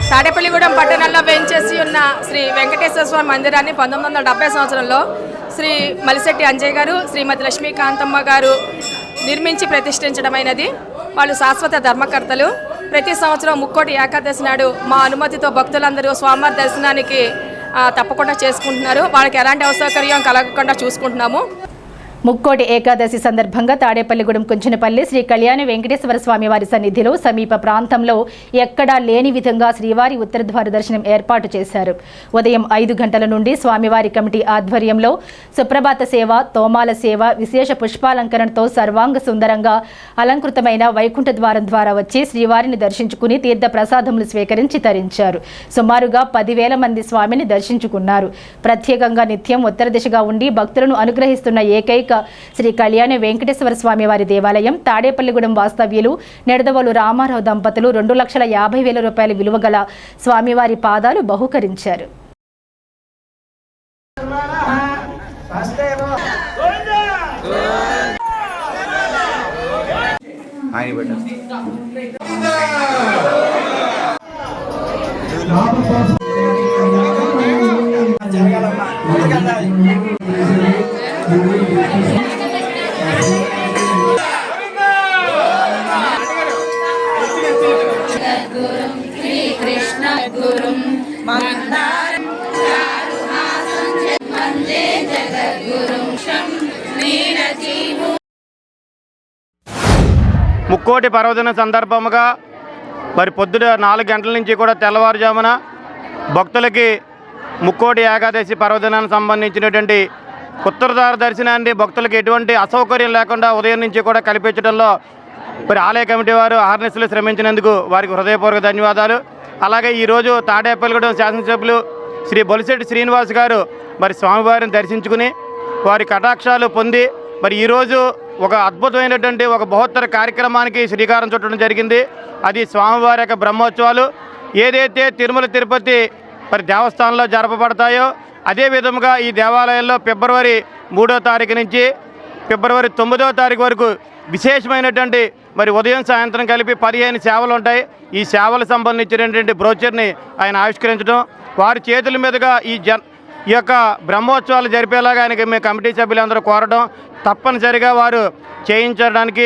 తాడేపల్లిగూడెం పట్టణంలో వేయించేసి ఉన్న శ్రీ వెంకటేశ్వర స్వామి మందిరాన్ని 1970 సంవత్సరంలో శ్రీ మలిశెట్టి అంజయ్ గారు, శ్రీమతి లక్ష్మీకాంతమ్మ గారు నిర్మించి ప్రతిష్ఠించడమైనది. వాళ్ళు శాశ్వత ధర్మకర్తలు. ప్రతి సంవత్సరం ముక్కోటి ఏకాదశి నాడు మా అనుమతితో భక్తులందరూ స్వామివారి దర్శనానికి తప్పకుండా చేసుకుంటున్నారు. వాళ్ళకి ఎలాంటి అసౌకర్యం కలగకుండా చూసుకుంటున్నాము. ముక్కోటి ఏకాదశి సందర్భంగా తాడేపల్లిగూడెం కుంచనపల్లి శ్రీ కళ్యాణ వెంకటేశ్వర స్వామి వారి సన్నిధిలో సమీప ప్రాంతంలో ఎక్కడా లేని విధంగా శ్రీవారి ఉత్తరద్వార దర్శనం ఏర్పాటు చేశారు. ఉదయం 5 గంటల నుండి స్వామివారి కమిటీ ఆధ్వర్యంలో సుప్రభాత సేవ, తోమాల సేవ, విశేష పుష్పాలంకరణతో సర్వాంగ సుందరంగా అలంకృతమైన వైకుంఠ ద్వారం ద్వారా వచ్చి శ్రీవారిని దర్శించుకుని తీర్థ ప్రసాదములు స్వీకరించి తరించారు. సుమారుగా 10,000 మంది స్వామిని దర్శించుకున్నారు. ప్రత్యేకంగా నిత్యం ఉత్తర దిశగా ఉండి భక్తులను అనుగ్రహిస్తున్న ఏకైక శ్రీ కళ్యాణ వెంకటేశ్వర స్వామి వారి దేవాలయం తాడేపల్లిగూడెం వాస్తవ్యులు నెడదవోలు రామారావు దంపతులు 2,50,000 రూపాయల విలువ గల స్వామివారి పాదాలు బహూకరించారు. ముక్కోటి పర్వదిన సందర్భముగా మరి పొద్దున 4 గంటల నుంచి కూడా తెల్లవారుజామున భక్తులకి ముక్కోటి ఏకాదశి పర్వదినానికి సంబంధించినటువంటి ఉత్తరద్వార దర్శనాన్ని భక్తులకు ఎటువంటి అసౌకర్యం లేకుండా ఉదయం నుంచి కూడా కల్పించడంలో మరి ఆలయ కమిటీ వారు అహర్నిశలు శ్రమించినందుకు వారికి హృదయపూర్వక ధన్యవాదాలు. అలాగే ఈరోజు తాడేపల్లిగూడెం శాసనసభ్యులు శ్రీ బొలిశెట్టి శ్రీనివాస్ గారు మరి స్వామివారిని దర్శించుకుని వారి కటాక్షాలు పొంది మరి ఈరోజు ఒక అద్భుతమైనటువంటి ఒక బృహత్తర కార్యక్రమానికి శ్రీకారం చుట్టడం జరిగింది. అది స్వామివారి యొక్క బ్రహ్మోత్సవాలు. ఏదైతే తిరుమల తిరుపతి మరి దేవస్థానంలో జరపబడతాయో అదే విధంగా ఈ దేవాలయంలో ఫిబ్రవరి 3వ తారీఖు నుంచి ఫిబ్రవరి 9వ తారీఖు వరకు విశేషమైనటువంటి మరి ఉదయం సాయంత్రం కలిపి 15 సేవలు ఉంటాయి. ఈ సేవలకు సంబంధించినటువంటి బ్రోచర్ని ఆయన ఆవిష్కరించడం, వారి చేతుల మీదుగా ఈ యొక్క బ్రహ్మోత్సవాలు జరిపేలాగా ఆయనకి మేము కమిటీ సభ్యులందరూ కోరడం, తప్పనిసరిగా వారు చేయించడానికి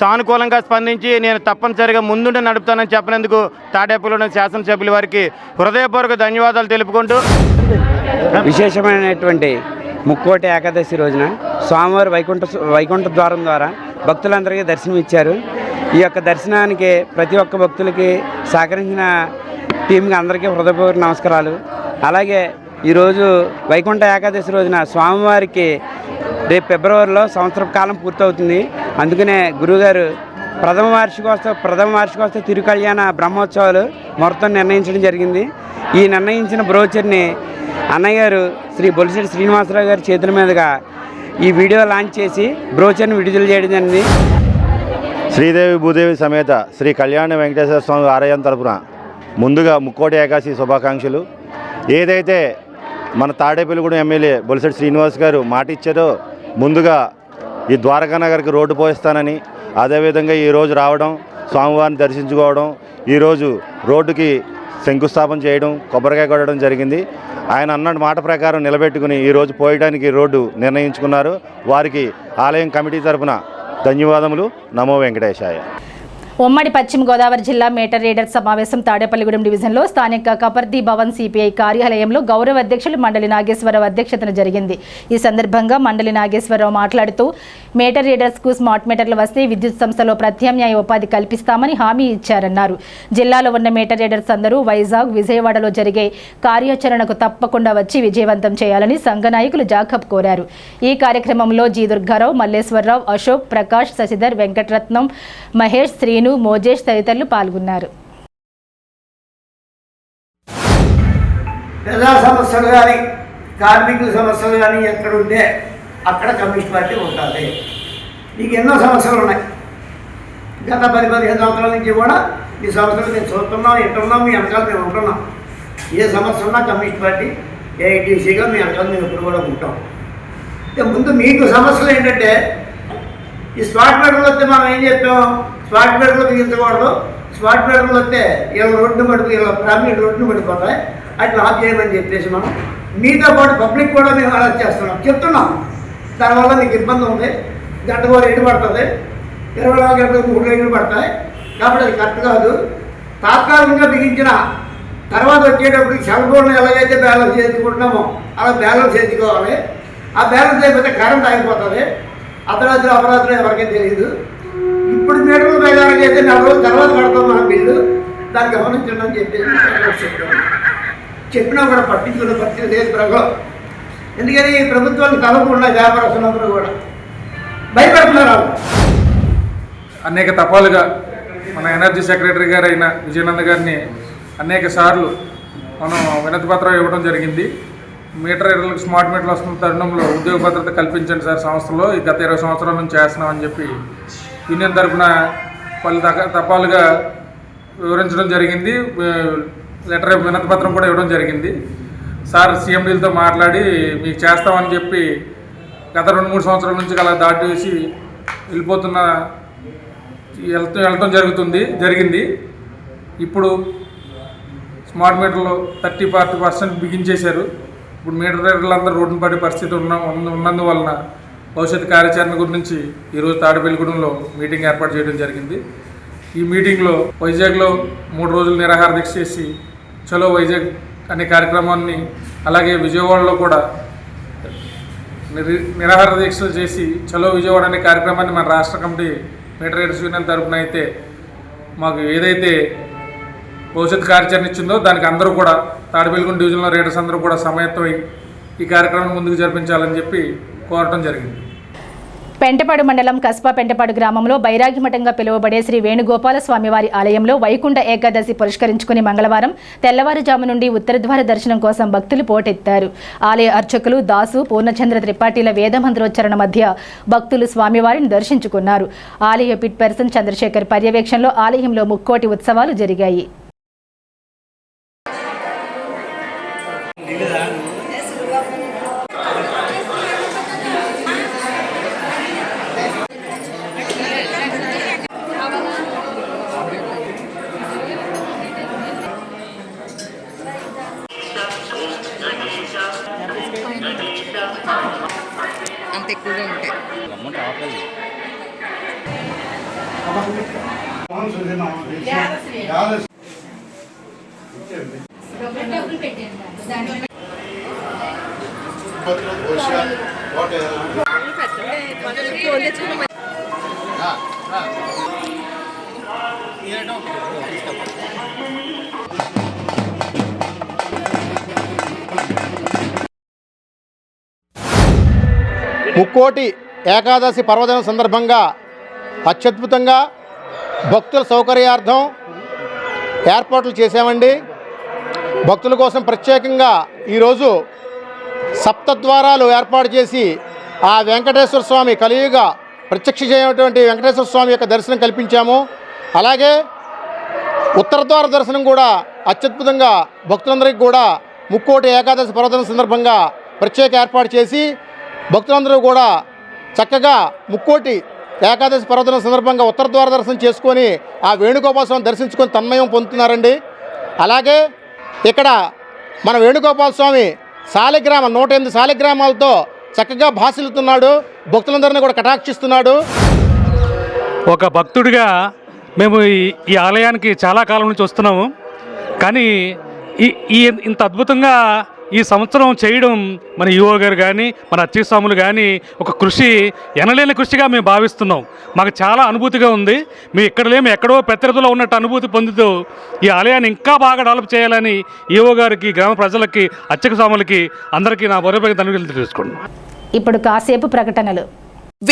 సానుకూలంగా స్పందించి నేను తప్పనిసరిగా ముందుండి నడుపుతానని చెప్పినందుకు తాడేపల్లిగూడెం శాసనసభ్యుల వారికి హృదయపూర్వక ధన్యవాదాలు తెలుపుకుంటూ విశేషమైనటువంటి ముక్కోటి ఏకాదశి రోజున స్వామివారి వైకుంఠ ద్వారం ద్వారా భక్తులందరికీ దర్శనం ఇచ్చారు. ఈ యొక్క దర్శనానికి ప్రతి ఒక్క భక్తులకి సహకరించిన టీంకి అందరికీ హృదయపూర్వక నమస్కారాలు. అలాగే ఈరోజు వైకుంఠ ఏకాదశి రోజున స్వామివారికి రేపు ఫిబ్రవరిలో సంవత్సర కాలం పూర్తవుతుంది. అందుకనే గురువుగారు ప్రథమ వార్షికోత్సవ తిరుకళ్యాణ బ్రహ్మోత్సవాలు మొత్తం నిర్ణయించడం జరిగింది. ఈ నిర్ణయించిన బ్రోచర్ని అన్నయ్య గారు శ్రీ బొలిశెట్టి శ్రీనివాసరావు గారి చేతుల మీదుగా ఈ వీడియో లాంచ్ చేసి బ్రోచర్ని విడుదల చేయడం జరిగింది. శ్రీదేవి భూదేవి సమేత శ్రీ కళ్యాణ వెంకటేశ్వర స్వామి ఆలయం తరపున ముందుగా ముక్కోటి ఏకాదశి శుభాకాంక్షలు. ఏదైతే మన తాడేపల్లిగూడెం ఎమ్మెల్యే బొలిశెట్టి శ్రీనివాస్ గారు మాట ఇచ్చారో ముందుగా ఈ ద్వారకా నగర్కి రోడ్డు పోయిస్తానని, అదేవిధంగా ఈరోజు రావడం, స్వామివారిని దర్శించుకోవడం, ఈరోజు రోడ్డుకి శంకుస్థాపన చేయడం, కొబ్బరికాయ కొట్టడం జరిగింది. ఆయన అన్న మాట ప్రకారం నిలబెట్టుకుని ఈరోజు పోయడానికి రోడ్డు నిర్ణయించుకున్నారు. వారికి ఆలయం కమిటీ తరపున ధన్యవాదములు. నమో వెంకటేశాయ. ఉమ్మడి పశ్చిమ గోదావరి జిల్లా మేటర్ రీడర్ సమావేశం తాడేపల్లిగూడెం డివిజన్లో స్థానిక కపర్ది భవన్ సిపిఐ కార్యాలయంలో గౌరవ అధ్యక్షులు మండలి నాగేశ్వరరావు అధ్యక్షతన జరిగింది. ఈ సందర్భంగా మండలి నాగేశ్వరరావు మాట్లాడుతూ మేటర్ రీడర్స్కు స్మార్ట్ మీటర్లు వస్తే విద్యుత్ సంస్థలో ప్రత్యామ్నాయ ఉపాధి కల్పిస్తామని హామీ ఇచ్చారన్నారు. జిల్లాలో ఉన్న మేటర్ రీడర్స్ అందరూ వైజాగ్, విజయవాడలో జరిగే కార్యాచరణకు తప్పకుండా వచ్చి విజయవంతం చేయాలని సంఘ నాయకులు జాకబ్ కోరారు. ఈ కార్యక్రమంలో జి దుర్గారావు, మల్లేశ్వరరావు, అశోక్, ప్రకాష్, శశిధర్, వెంకటరత్నం, మహేష్, శ్రీను, మోజేష్ తదితరులు పాల్గొన్నారు. ప్రజా సమస్యలు కానీ కార్మికుల సమస్యలు కానీ ఎక్కడుంటే అక్కడ కమ్యూనిస్ట్ పార్టీ ఉంటుంది. నీకు ఎన్నో సమస్యలు ఉన్నాయి. గత 10-15 సంవత్సరాల నుంచి కూడా ఈ సమస్యలు మేము చూస్తున్నాం, ఎంటున్నాం, మీ వెనకాల మేము ఉంటున్నాం. ఏ సమస్య ఉన్నా కమ్యూనిస్ట్ పార్టీ ఏఐటీసీగా మీ వెనకాల మేము ఎప్పుడు కూడా ఉంటాం. ముందు మీకు సమస్యలు ఏంటంటే ఈ స్మార్ట్ మీటర్లు వస్తే మనం ఏం చెప్పాం, స్మార్ట్ మీటర్లు బిగించకూడదు, స్మార్ట్ మీటర్లు వస్తే ఇలా రోడ్డు మడుపు, ఇలా గ్రామీణ రోడ్డు పడిపోతాయి, అట్లా ఆఫ్ చేయమని చెప్పేసి మనం మీతో పాటు పబ్లిక్ కూడా మేము అలా చెప్తున్నాం. దానివల్ల మీకు ఇబ్బంది ఉంది. గంటకో రేటు పడుతుంది, 24 గంటలకు 3 రేట్లు పడతాయి. కాబట్టి అది కరెక్ట్ కాదు. తాత్కాలికంగా బిగించిన తర్వాత వచ్చేటప్పటికి సెల్ ఫోన్ ఎలాగైతే బ్యాలెన్స్ చేసుకుంటున్నామో అలా బ్యాలెన్స్ చేసుకోవాలి. ఆ బ్యాలెన్స్ అయిపోతే కరెంట్ ఆగిపోతుంది. అర్ధరాత్రి అపరాత్రి ఎవరికీ తెలియదు. ఇప్పుడు మీటర్ల ప్రకారం అయితే 4 రోజుల తర్వాత కడతాం మన బిల్లు, దాన్ని గమనించండి అని చెప్పేసి చెప్పినా కూడా పట్టించుకునే పరిస్థితి లేదు ప్రభుత్వం. ఎందుకని ప్రభుత్వాన్ని కలవకుండా వ్యాపారస్తులందరూ కూడా భయపడుతున్నారు. అనేక తపాలుగా మన ఎనర్జీ సెక్రటరీ గారు అయిన విజయనంద గారిని అనేక సార్లు మనం వినతి పత్రం ఇవ్వడం జరిగింది. మీటర్ రీడర్లకు స్మార్ట్ మీటర్లు వస్తున్న తరుణంలో ఉద్యోగ భద్రత కల్పించండి సార్ సంస్థలో, ఈ గత 20 సంవత్సరాల నుంచి చేస్తున్నామని చెప్పి యూనియన్ తరఫున పలు తపాలుగా వివరించడం జరిగింది. లెటర్ వినతి పత్రం కూడా ఇవ్వడం జరిగింది. సార్ సీఎండీలతో మాట్లాడి మీకు చేస్తామని చెప్పి గత 2-3 సంవత్సరాల నుంచి అలా దాటేసి వెళ్ళటం జరిగింది. ఇప్పుడు స్మార్ట్ మీటర్లు 30-40% బిగించేశారు. ఇప్పుడు మీటర్ రీడర్లు అందరూ రోడ్డున పడే పరిస్థితి ఉన్నందువలన భవిష్యత్ కార్యాచరణ గురించి ఈరోజు తాడేపల్లిగూడెంలో మీటింగ్ ఏర్పాటు చేయడం జరిగింది. ఈ మీటింగ్లో వైజాగ్లో 3 రోజులు నిరాహార దీక్ష చేసి చలో వైజాగ్ అనే కార్యక్రమాన్ని, అలాగే విజయవాడలో కూడా నిరాహార దీక్షలు చేసి చలో విజయవాడ అనే కార్యక్రమాన్ని మన రాష్ట్ర కమిటీ మీటర్ రీడర్స్ యూనియన్ తరఫున అయితే మాకు ఏదైతే భవిష్యత్ కార్యాచరణ ఇచ్చిందో దానికి అందరూ కూడా తాడేపల్లిగూడెం డివిజన్లో రీడర్స్ అందరూ కూడా సమయత్వం ఈ కార్యక్రమం ముందుకు జరిపించాలని చెప్పి కోరటం జరిగింది. పెంటపాడు మండలం కస్బా పెంటపాడు గ్రామంలో బైరాగి మఠంగా పిలువబడే శ్రీ వేణుగోపాల స్వామివారి ఆలయంలో వైకుంఠ ఏకాదశి పురస్కరించుకుని మంగళవారం తెల్లవారుజాము నుండి ఉత్తరద్వార దర్శనం కోసం భక్తులు పోటెత్తారు. ఆలయ అర్చకులు దాసు, పూర్ణచంద్ర త్రిపాఠీల వేదమంత్రోచ్చరణ మధ్య భక్తులు స్వామివారిని దర్శించుకున్నారు. ఆలయ పిట్ పర్సన్ చంద్రశేఖర్ పర్యవేక్షణలో ఆలయంలో ముక్కోటి ఉత్సవాలు జరిగాయి. అంత ఎక్కువగా ఉంటాయి. ముక్కోటి ఏకాదశి పర్వదినం సందర్భంగా అత్యద్భుతంగా భక్తుల సౌకర్యార్థం ఏర్పాట్లు చేశామండి. భక్తుల కోసం ప్రత్యేకంగా ఈరోజు సప్తద్వారాలు ఏర్పాటు చేసి ఆ వెంకటేశ్వర స్వామి కలియుగ ప్రత్యక్ష చేయటువంటి వెంకటేశ్వర స్వామి యొక్క దర్శనం కల్పించాము. అలాగే ఉత్తర ద్వార దర్శనం కూడా అత్యద్భుతంగా భక్తులందరికీ కూడా ముక్కోటి ఏకాదశి పర్వదినం సందర్భంగా ప్రత్యేక ఏర్పాటు చేసి భక్తులందరూ కూడా చక్కగా ముక్కోటి ఏకాదశి పర్వదినం సందర్భంగా ఉత్తర ద్వార దర్శనం చేసుకొని ఆ వేణుగోపాల స్వామిని దర్శించుకొని తన్మయం పొందుతున్నారండి. అలాగే ఇక్కడ మన వేణుగోపాల స్వామి శాలిగ్రామం 108 శాలిగ్రామాలతో చక్కగా భాసిల్లుతున్నాడు. భక్తులందరినీ కూడా కటాక్షిస్తున్నాడు. ఒక భక్తుడిగా మేము ఈ ఆలయానికి చాలా కాలం నుంచి వస్తున్నాము. కానీ ఇంత అద్భుతంగా ఈ సంవత్సరం చేయడం మన ఈవో గారు కానీ మన అర్చక స్వాములు కానీ ఒక కృషి, ఎనలేని కృషిగా మేము భావిస్తున్నాం. మాకు చాలా అనుభూతిగా ఉంది. మేము ఇక్కడ లేము, ఎక్కడో పెత్తరదులో ఉన్నట్టు అనుభూతి పొందుతూ ఈ ఆలయాన్ని ఇంకా బాగా డెవలప్ చేయాలని ఈవో గారికి, గ్రామ ప్రజలకి, అర్చక స్వాములకి అందరికీ నా బరోపేగా ధన్యవాదాలు తెలుసుకోండి. ఇప్పుడు కాసేపు ప్రకటనలు.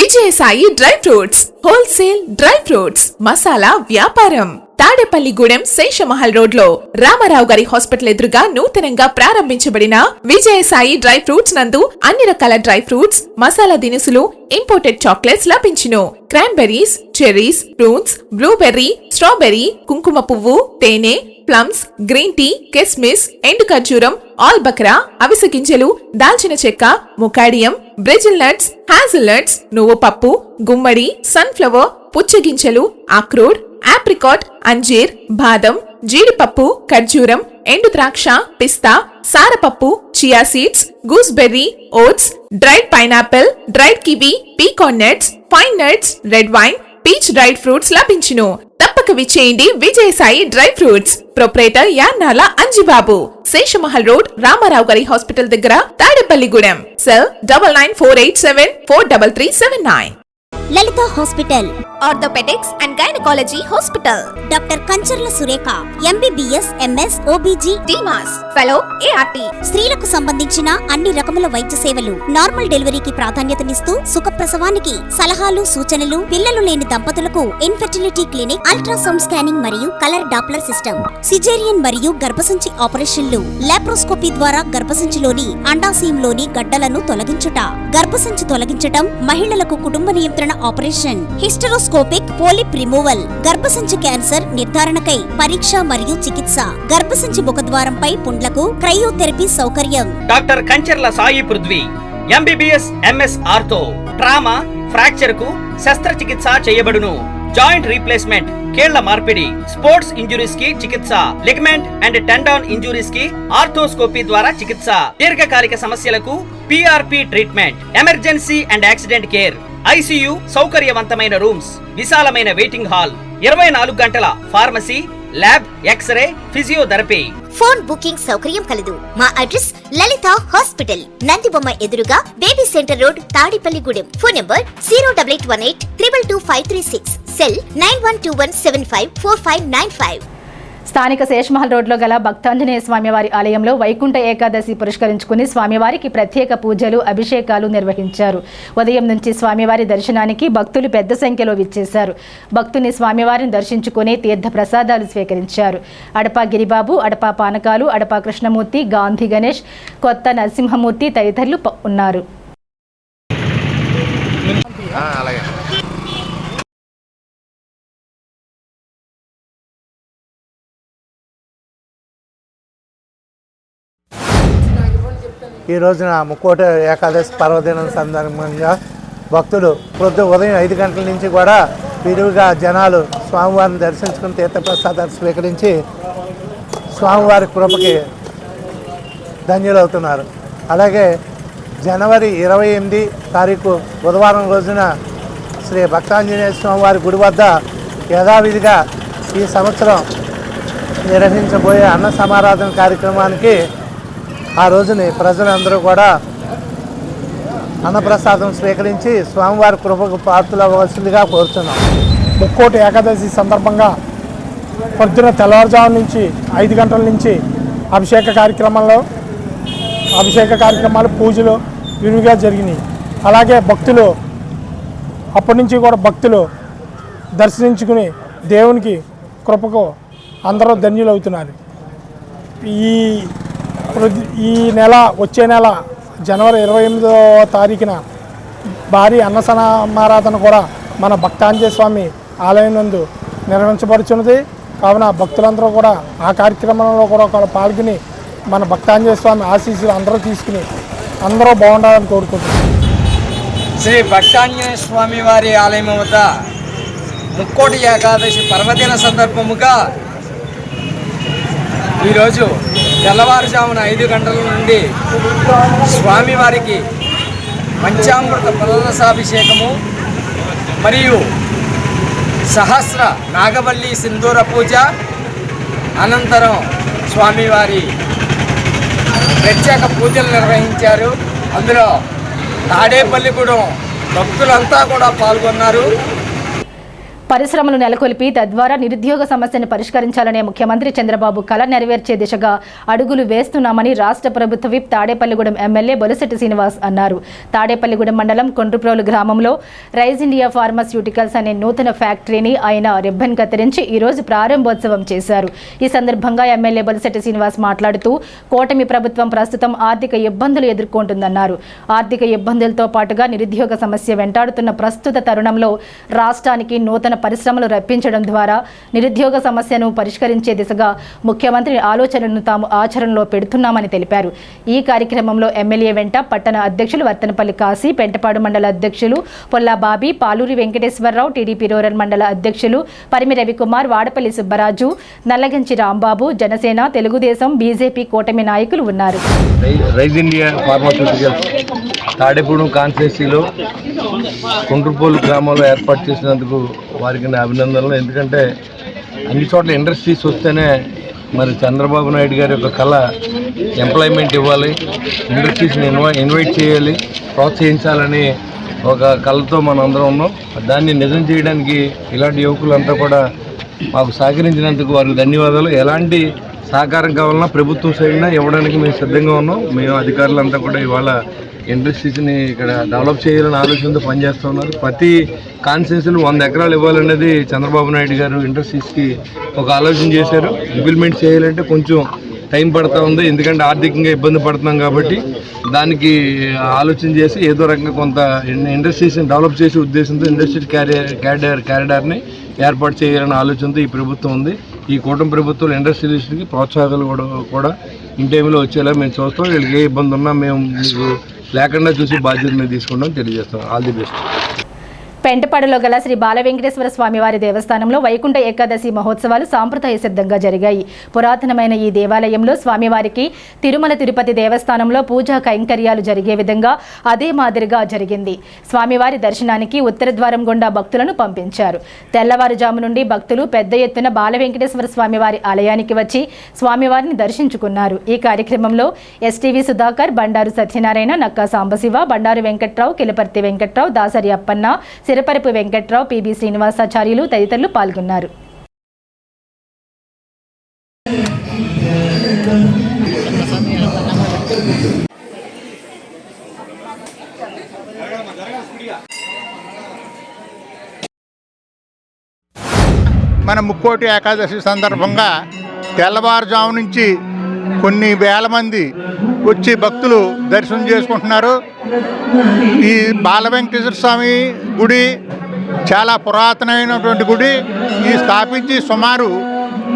Vijayasai dry fruits wholesale dry fruits masala వ్యాపారం తాడేపల్లిగూడెం శేషమహల్ రోడ్ లో రామారావు గారి హాస్పిటల్ ఎదురుగా నూతనంగా ప్రారంభించబడిన విజయసాయి డ్రై ఫ్రూట్స్ నందు అన్ని రకాల డ్రై ఫ్రూట్స్, మసాలా దినుసులు, ఇంపోర్టెడ్ చాక్లెట్స్ లభించును. Cranberries, cherries, fruits, blueberry, strawberry, కుంకుమ పువ్వు, తేనె, ప్లమ్స్, గ్రీన్ టీ, కిస్మిస్, ఎండు ఖర్జూరం, ఆల్ బక్రా, అవిసె గింజలు, దాల్చిన చెక్క, ముకాడియం, బ్రెజిల్ నట్స్, హ్యాజిల్ నట్స్, నువ్వు పప్పు, గుమ్మడి, సన్ఫ్లవర్, పుచ్చగింజలు, అక్రోడ్, ఆప్రికాట్, అంజీర్, బాదం, జీడిపప్పు, ఖర్జూరం, ఎండు ద్రాక్ష, పిస్తా, సారపప్పు, chia seeds, gooseberry, oats, dried pineapple, dried kiwi, pecan nuts, fine nuts, red wine, peach dried fruits లభించును. తప్పక విచ్చేయండి Vijayasai dry fruits. Proprietor Yannala Anjibabu, Seshamahal road, Ramarao గారి హాస్పిటల్ దగ్గర, Tadepalligudem. Cell 9948743379. Lalitha hospital, orthopaedics and gynaecology hospital. Doctor Kancharla Surekha, MBBS, MS, OBG, DMAS, fellow, ART. స్త్రీలకు సంబంధించిన అన్ని రకముల వైద్య సేవలు, నార్మల్ డెలివరీకి ప్రాధాన్యతనిస్తూ సుఖప్రసవానికి సలహాలు, సూచనలు, పిల్లలు లేని దంపతులకు ఇన్ఫెర్టిలిటీ క్లినిక్, అల్ట్రాసౌండ్ స్కానింగ్ మరియు కలర్ డాప్లర్ సిస్టమ్, సిజేరియన్ మరియు గర్భసంచి ఆపరేషన్లు, లాప్రోస్కోపీ ద్వారా గర్భసంచిలోని అండాశయంలోని గడ్డలను తొలగించుట, గర్భసంచి తొలగించటం, మహిళలకు కుటుంబ నియంత్రణ ఆపరేషన్, హిస్టరోస్కోపిక్ పోలిప్ రిమూవల్, గర్భసంచి క్యాన్సర్ నిర్ధారణకై పరీక్ష మరియు చికిత్స, గర్భసంచి ముఖద్వారంపై పుండ్లకు క్రయోథెరపీ సౌకర్యం. Doctor Kancharla Sai Prithvi, MBBS, MS ortho, trauma, fracture కు శస్త్రచికిత్స చేయబడును. జాయింట్ రీప్లేస్మెంట్, కీళ్ల మార్పిడి, స్పోర్ట్స్ ఇంజురీస్ కి చికిత్స, లిగమెంట్ అండ్ టెండాన్ ఇంజురీస్ కి ఆర్థోస్కోపీ ద్వారా చికిత్స, దీర్ఘకాలిక సమస్యలకు PRP treatment, emergency and accident care, ICU సౌకర్యవంతమైన రూమ్స్, విశాలమైన వెయిటింగ్ హాల్, 24 గంటల pharmacy, lab, x-ray, physiotherapy. Phone booking సౌకర్యం కలదు. మా అడ్రస్ లలిత హాస్పిటల్, నందిబొమ్మ ఎదురుగా, baby centre road, Tadepalligudem. Phone number 08818222536. Cell 9121754595. స్థానిక శేషమహల్ రోడ్లో గల భక్తాంజనేయ స్వామివారి ఆలయంలో వైకుంఠ ఏకాదశి పురస్కరించుకుని స్వామివారికి ప్రత్యేక పూజలు, అభిషేకాలు నిర్వహించారు. ఉదయం నుంచి స్వామివారి దర్శనానికి భక్తులు పెద్ద సంఖ్యలో విచ్చేశారు. భక్తుని స్వామివారిని దర్శించుకుని తీర్థ ప్రసాదాలు స్వీకరించారు. అడపా గిరిబాబు, అడపా పానకాలు, అడపా కృష్ణమూర్తి, గాంధీ గణేష్, కొత్త నరసింహమూర్తి తదితరులు ఉన్నారు. ఈ రోజున ముక్కోట ఏకాదశి పర్వదినం సందర్భంగా భక్తులు ఉదయం 5 గంటల నుంచి కూడా విరివిగా జనాలు స్వామివారిని దర్శించుకుని తీర్థప్రసాదాలు స్వీకరించి స్వామివారి కృపకి ధన్యులవుతున్నారు. అలాగే జనవరి 28 తారీఖు బుధవారం రోజున శ్రీ భక్తాంజనేయ స్వామివారి గుడి వద్ద యథావిధిగా ఈ సంవత్సరం నిర్వహించబోయే అన్న సమారాధన కార్యక్రమానికి ఆ రోజుని ప్రజలందరూ కూడా అన్నప్రసాదం స్వీకరించి స్వామివారి కృపకు పాత్రలవ్వాల్సిందిగా కోరుతున్నాం. ముక్కోటి ఏకాదశి సందర్భంగా పొద్దున తెల్లవారుజాము నుంచి 5 గంటల నుంచి అభిషేక కార్యక్రమాలు, పూజలు విరివిగా జరిగినాయి. అలాగే భక్తులు అప్పటి నుంచి కూడా భక్తులు దర్శించుకుని దేవునికి కృపకు అందరూ ధన్యులవుతున్నారు. ఈ నెల వచ్చే నెల జనవరి 28వ తారీఖున భారీ అన్న సమారాధన కూడా మన భక్తాంజనేయ స్వామి ఆలయం నందు నిర్వహించబడుచున్నది. కావున భక్తులందరూ కూడా ఆ కార్యక్రమంలో కూడా పాల్గొని మన భక్తాంజనేయ స్వామి ఆశీస్సులు అందరూ తీసుకుని అందరూ బాగుండాలని కోరుకుంటున్నాం. శ్రీ భక్తాంజనేయ స్వామి వారి ఆలయం వద్ద ముక్కోటి ఏకాదశి పర్వదిన సందర్భముగా ఈరోజు తెల్లవారుజామున 5 గంటల నుండి స్వామివారికి పంచామృత ఫలరసాభిషేకము మరియు సహస్ర నాగవల్లి సింధూర పూజ అనంతరం స్వామివారి ప్రత్యేక పూజలు నిర్వహించారు. అందులో తాడేపల్లిగూడెం భక్తులంతా కూడా పాల్గొన్నారు. పరిశ్రమలు నెలకొల్పి తద్వారా నిరుద్యోగ సమస్యను పరిష్కరించాలనే ముఖ్యమంత్రి చంద్రబాబు కల నెరవేర్చే దిశగా అడుగులు వేస్తున్నామని రాష్ట్ర ప్రభుత్వ విప్ తాడేపల్లిగూడెం ఎమ్మెల్యే బొలిశెట్టి శ్రీనివాస్ అన్నారు. తాడేపల్లిగూడెం మండలం కొండ్రుప్రోలు గ్రామంలో రైజ్ ఇండియా ఫార్మాస్యూటికల్స్ అనే నూతన ఫ్యాక్టరీని ఆయన రిబ్బన్ కత్తిరించి ఈరోజు ప్రారంభోత్సవం చేశారు. ఈ సందర్భంగా ఎమ్మెల్యే బొలిశెట్టి శ్రీనివాస్ మాట్లాడుతూ కూటమి ప్రభుత్వం ప్రస్తుతం ఆర్థిక ఇబ్బందులు ఎదుర్కొంటుందన్నారు. ఆర్థిక ఇబ్బందులతో పాటుగా నిరుద్యోగ సమస్య వెంటాడుతున్న ప్రస్తుత తరుణంలో రాష్ట్రానికి నూతన పరిశ్రమలు రప్పించడం ద్వారా నిరుద్యోగ సమస్యను పరిష్కరించే దిశగా ముఖ్యమంత్రి ఆలోచనలను తాము ఆచరణలో పెడుతున్నామని తెలిపారు. ఈ కార్యక్రమంలో ఎమ్మెల్యే వెంట పట్టణ అధ్యక్షులు వర్తనపల్లి కాశీ, పెంటపాడు మండల అధ్యక్షులు పొల్లా బాబీ, పాలూరి వెంకటేశ్వరరావు, టీడీపీ రూరల్ మండల అధ్యక్షులు పరిమి రవికుమార్, వాడపల్లి సుబ్బరాజు, నల్లగంచి రాంబాబు, జనసేన, తెలుగుదేశం, బీజేపీ కూటమి నాయకులు ఉన్నారు. రైజ్ ఇండియా ఫార్మాస్యూటికల్స్ తాడేపూడెం కాన్స్టిట్యున్సీలో కొండ్రుపోలు గ్రామంలో ఏర్పాటు చేసినందుకు వారికి నా అభినందనలు. ఎందుకంటే అన్ని చోట్ల ఇండస్ట్రీస్ వస్తేనే మరి చంద్రబాబు నాయుడు గారి యొక్క కళ ఎంప్లాయ్మెంట్ ఇవ్వాలి, ఇండస్ట్రీస్ని ఇన్వైట్ చేయాలి, ప్రోత్సహించాలని ఒక కళతో మనం అందరం ఉన్నాం. దాన్ని నిజం చేయడానికి ఇలాంటి యువకులంతా కూడా మాకు సహకరించినందుకు వారికి ధన్యవాదాలు. ఎలాంటి సహకారం కావాలన్నా ప్రభుత్వం సైడ్న ఇవ్వడానికి మేము సిద్ధంగా ఉన్నాం. మేము అధికారులంతా కూడా ఇవాళ ఇండస్ట్రీస్ని ఇక్కడ డెవలప్ చేయాలని ఆలోచనతో పనిచేస్తూ ఉన్నారు. ప్రతి కాన్స్టిట్యున్సీలో 100 ఎకరాలు ఇవ్వాలనేది చంద్రబాబు నాయుడు గారు ఇండస్ట్రీస్కి ఒక ఆలోచన చేశారు. ఇంప్లిమెంట్ చేయాలంటే కొంచెం టైం పడుతూ ఉంది, ఎందుకంటే ఆర్థికంగా ఇబ్బంది పడుతున్నాం కాబట్టి దానికి ఆలోచన చేసి ఏదో రకంగా కొంత ఇండస్ట్రీస్ని డెవలప్ చేసే ఉద్దేశంతో ఇండస్ట్రీ క్యారిడార్ని ఏర్పాటు చేయాలనే ఆలోచనతో ఈ ప్రభుత్వం ఉంది. ఈ కూటమి ప్రభుత్వం ఇండస్ట్రియలిస్ట్కి ప్రోత్సాహాలు కూడా ఇన్ టైంలో వచ్చేలా మేము చూస్తాం. వీళ్ళకి ఏ ఇబ్బంది ఉన్నా మేము మీకు లేకుండా చూసి బాధ్యతను తీసుకుంటాం తెలియజేస్తాం. All the best. పెంటపాడులో గల శ్రీ బాల వెంకటేశ్వర స్వామివారి దేవస్థానంలో వైకుంఠ ఏకాదశి మహోత్సవాలు సాంప్రదాయ సిద్ధంగా జరిగాయి. పురాతనమైన ఈ దేవాలయంలో స్వామివారికి తిరుమల తిరుపతి దేవస్థానంలో పూజా కైంకర్యాలు జరిగే విధంగా అదే మాదిరిగా జరిగింది. స్వామివారి దర్శనానికి ఉత్తర ద్వారం గుండా భక్తులను పంపించారు. తెల్లవారుజాము నుండి భక్తులు పెద్ద ఎత్తున బాల వెంకటేశ్వర స్వామివారి ఆలయానికి వచ్చి స్వామివారిని దర్శించుకున్నారు. ఈ కార్యక్రమంలో ఎస్టీవీ సుధాకర్, బండారు సత్యనారాయణ, నక్కా సాంబశివ, బండారు వెంకట్రావు, కిలపర్తి వెంకట్రావు, దాసరి అప్పన్న, సిరపరపు వెంకట్రావు, పిబి శ్రీనివాసాచార్యులు తదితరులు పాల్గొన్నారు. మన ముక్కోటి ఏకాదశి సందర్భంగా తెల్లవారుజాము నుంచి కొన్ని వేల మంది వచ్చి భక్తులు దర్శనం చేసుకుంటున్నారు. ఈ బాల వెంకటేశ్వర స్వామి గుడి చాలా పురాతనమైనటువంటి గుడి. ఈ స్థాపించి సుమారు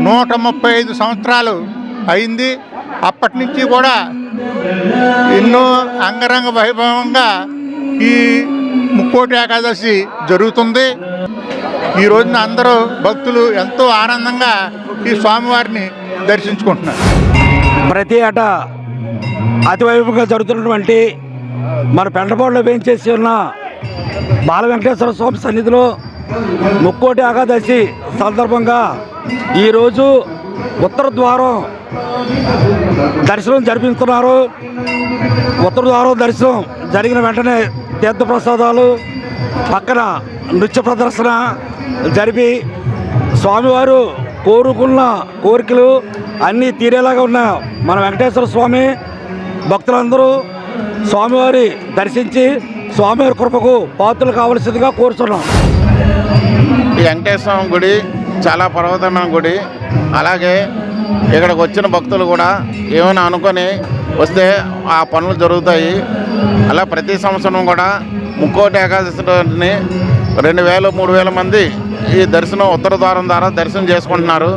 135 సంవత్సరాలు అయింది. అప్పటి నుంచి కూడా ఎన్నో అంగరంగ వైభవంగా ఈ ముక్కోటి ఏకాదశి జరుగుతుంది. ఈ రోజున అందరూ భక్తులు ఎంతో ఆనందంగా ఈ స్వామివారిని దర్శించుకుంటున్నారు. ప్రతి ఏటా అతివైభవంగా జరుగుతున్నటువంటి మన పెంటపాడులో వేయించేసి ఉన్న బాల వెంకటేశ్వర స్వామి సన్నిధిలో ముక్కోటి ఏకాదశి సందర్భంగా ఈరోజు ఉత్తర ద్వారం దర్శనం జరిపిస్తున్నారు. ఉత్తర ద్వారం దర్శనం జరిగిన వెంటనే తీర్థప్రసాదాలు, పక్కన నృత్య ప్రదర్శన జరిపి స్వామివారు కోరుకున్న కోరికలు అన్నీ తీరేలాగా ఉన్న మన వెంకటేశ్వర స్వామి భక్తులందరూ స్వామివారి దర్శించి స్వామివారి కృపకు పాత్రలు కావలసిందిగా కోరుతున్నాం. ఈ వెంకటేశ్వర స్వామి గుడి చాలా పురాతనమైన గుడి. అలాగే ఇక్కడికి వచ్చిన భక్తులు కూడా ఏమైనా అనుకొని వస్తే ఆ పనులు జరుగుతాయి. అలా ప్రతి సంవత్సరం కూడా ముక్కోటి ఏకాదశిని 2000-3000 మంది ఈ దర్శనం ఉత్తర ద్వారం ద్వారా దర్శనం చేసుకుంటున్నారు.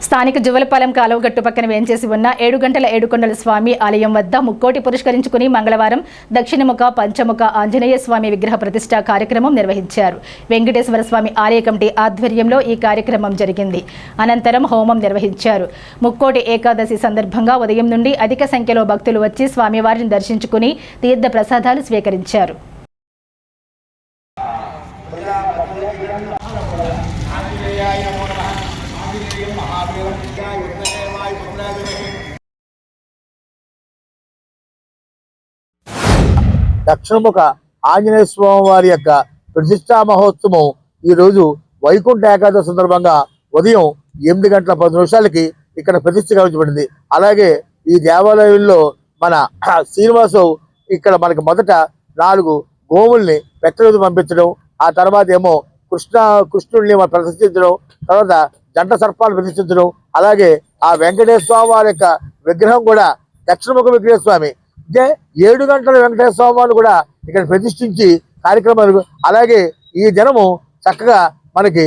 స్థానిక జువలపాలెం కాలువగట్టు పక్కన వేంచేసి ఉన్న 7 గంటల ఏడుకొండల స్వామి ఆలయం వద్ద ముక్కోటి పురస్కరించుకుని మంగళవారం దక్షిణముఖ పంచముఖ ఆంజనేయ స్వామి విగ్రహ ప్రతిష్ఠా కార్యక్రమం నిర్వహించారు. వెంకటేశ్వర స్వామి ఆలయ కమిటీ ఆధ్వర్యంలో ఈ కార్యక్రమం జరిగింది. అనంతరం హోమం నిర్వహించారు. ముక్కోటి ఏకాదశి సందర్భంగా ఉదయం నుండి అధిక సంఖ్యలో భక్తులు వచ్చి స్వామివారిని దర్శించుకుని తీర్థ ప్రసాదాలు స్వీకరించారు. దక్షిణముఖ ఆంజనేయ స్వామి వారి యొక్క ప్రతిష్టా మహోత్సవం ఈరోజు వైకుంఠ ఏకాదశి సందర్భంగా ఉదయం 8:10 ఇక్కడ ప్రతిష్ఠ గావించబడింది. అలాగే ఈ దేవాలయంలో మన శ్రీనివాసు ఇక్కడ మనకి మొదట 4 గోవుల్ని పెట్టలకు పంపించడం, ఆ తర్వాత ఏమో కృష్ణుడిని ప్రతిష్ఠించడం, తర్వాత జంట సర్పాలు ప్రతిష్ఠించడం, అలాగే ఆ వెంకటేశ్వర స్వామి వారి యొక్క విగ్రహం కూడా దక్షిణముఖ వెంకటేశ్వర స్వామి అంటే 7 గంటల వెంకటేశ్వర స్వామి వారిని కూడా ఇక్కడ ప్రతిష్ఠించి కార్యక్రమాలు. అలాగే ఈ దినము చక్కగా మనకి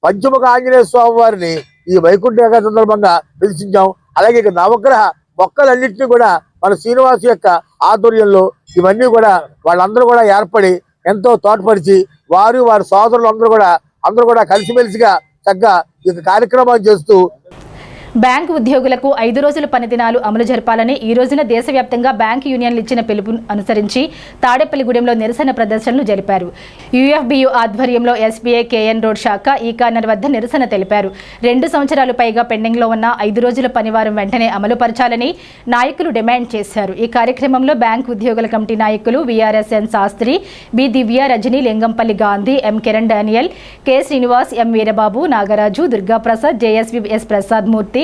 పంచముఖ ఆంజనేయ స్వామి వారిని ఈ వైకుంఠ ఏకాదశి సందర్భంగా ప్రతిష్ఠించాం. అలాగే ఇక నవగ్రహ మొక్కలన్నింటినీ కూడా మన శ్రీనివాసు యొక్క ఆధ్వర్యంలో ఇవన్నీ కూడా వాళ్ళందరూ కూడా ఏర్పడి ఎంతో తోడ్పరిచి వారి సోదరులు అందరూ కూడా కలిసిమెలిసిగా చక్కగా ఈ కార్యక్రమాలు చేస్తూ బ్యాంకు ఉద్యోగులకు 5 రోజుల పనిదినాలు అమలు జరపాలని ఈ రోజున దేశవ్యాప్తంగా బ్యాంకు యూనియన్లు ఇచ్చిన పిలుపును అనుసరించి తాడేపల్లిగూడెంలో నిరసన ప్రదర్శనలు జరిపారు. యూఎఫ్బియు ఆధ్వర్యంలో ఎస్బీఐ కేఎన్ రోడ్ శాఖ ఈ కార్నర్ వద్ద నిరసన తెలిపారు. 2 సంవత్సరాలు పైగా పెండింగ్లో ఉన్న 5 రోజుల పనివారం వెంటనే అమలుపరచాలని నాయకులు డిమాండ్ చేశారు. ఈ కార్యక్రమంలో బ్యాంకు ఉద్యోగుల కమిటీ నాయకులు VRSN Sastry, B Divya, Rajani, Lingampalli Gandhi, M Kiran Daniel, K Srinivas, M Veerababu, Nagaraju, Durgaprasad, JSV S Prasad Murthy,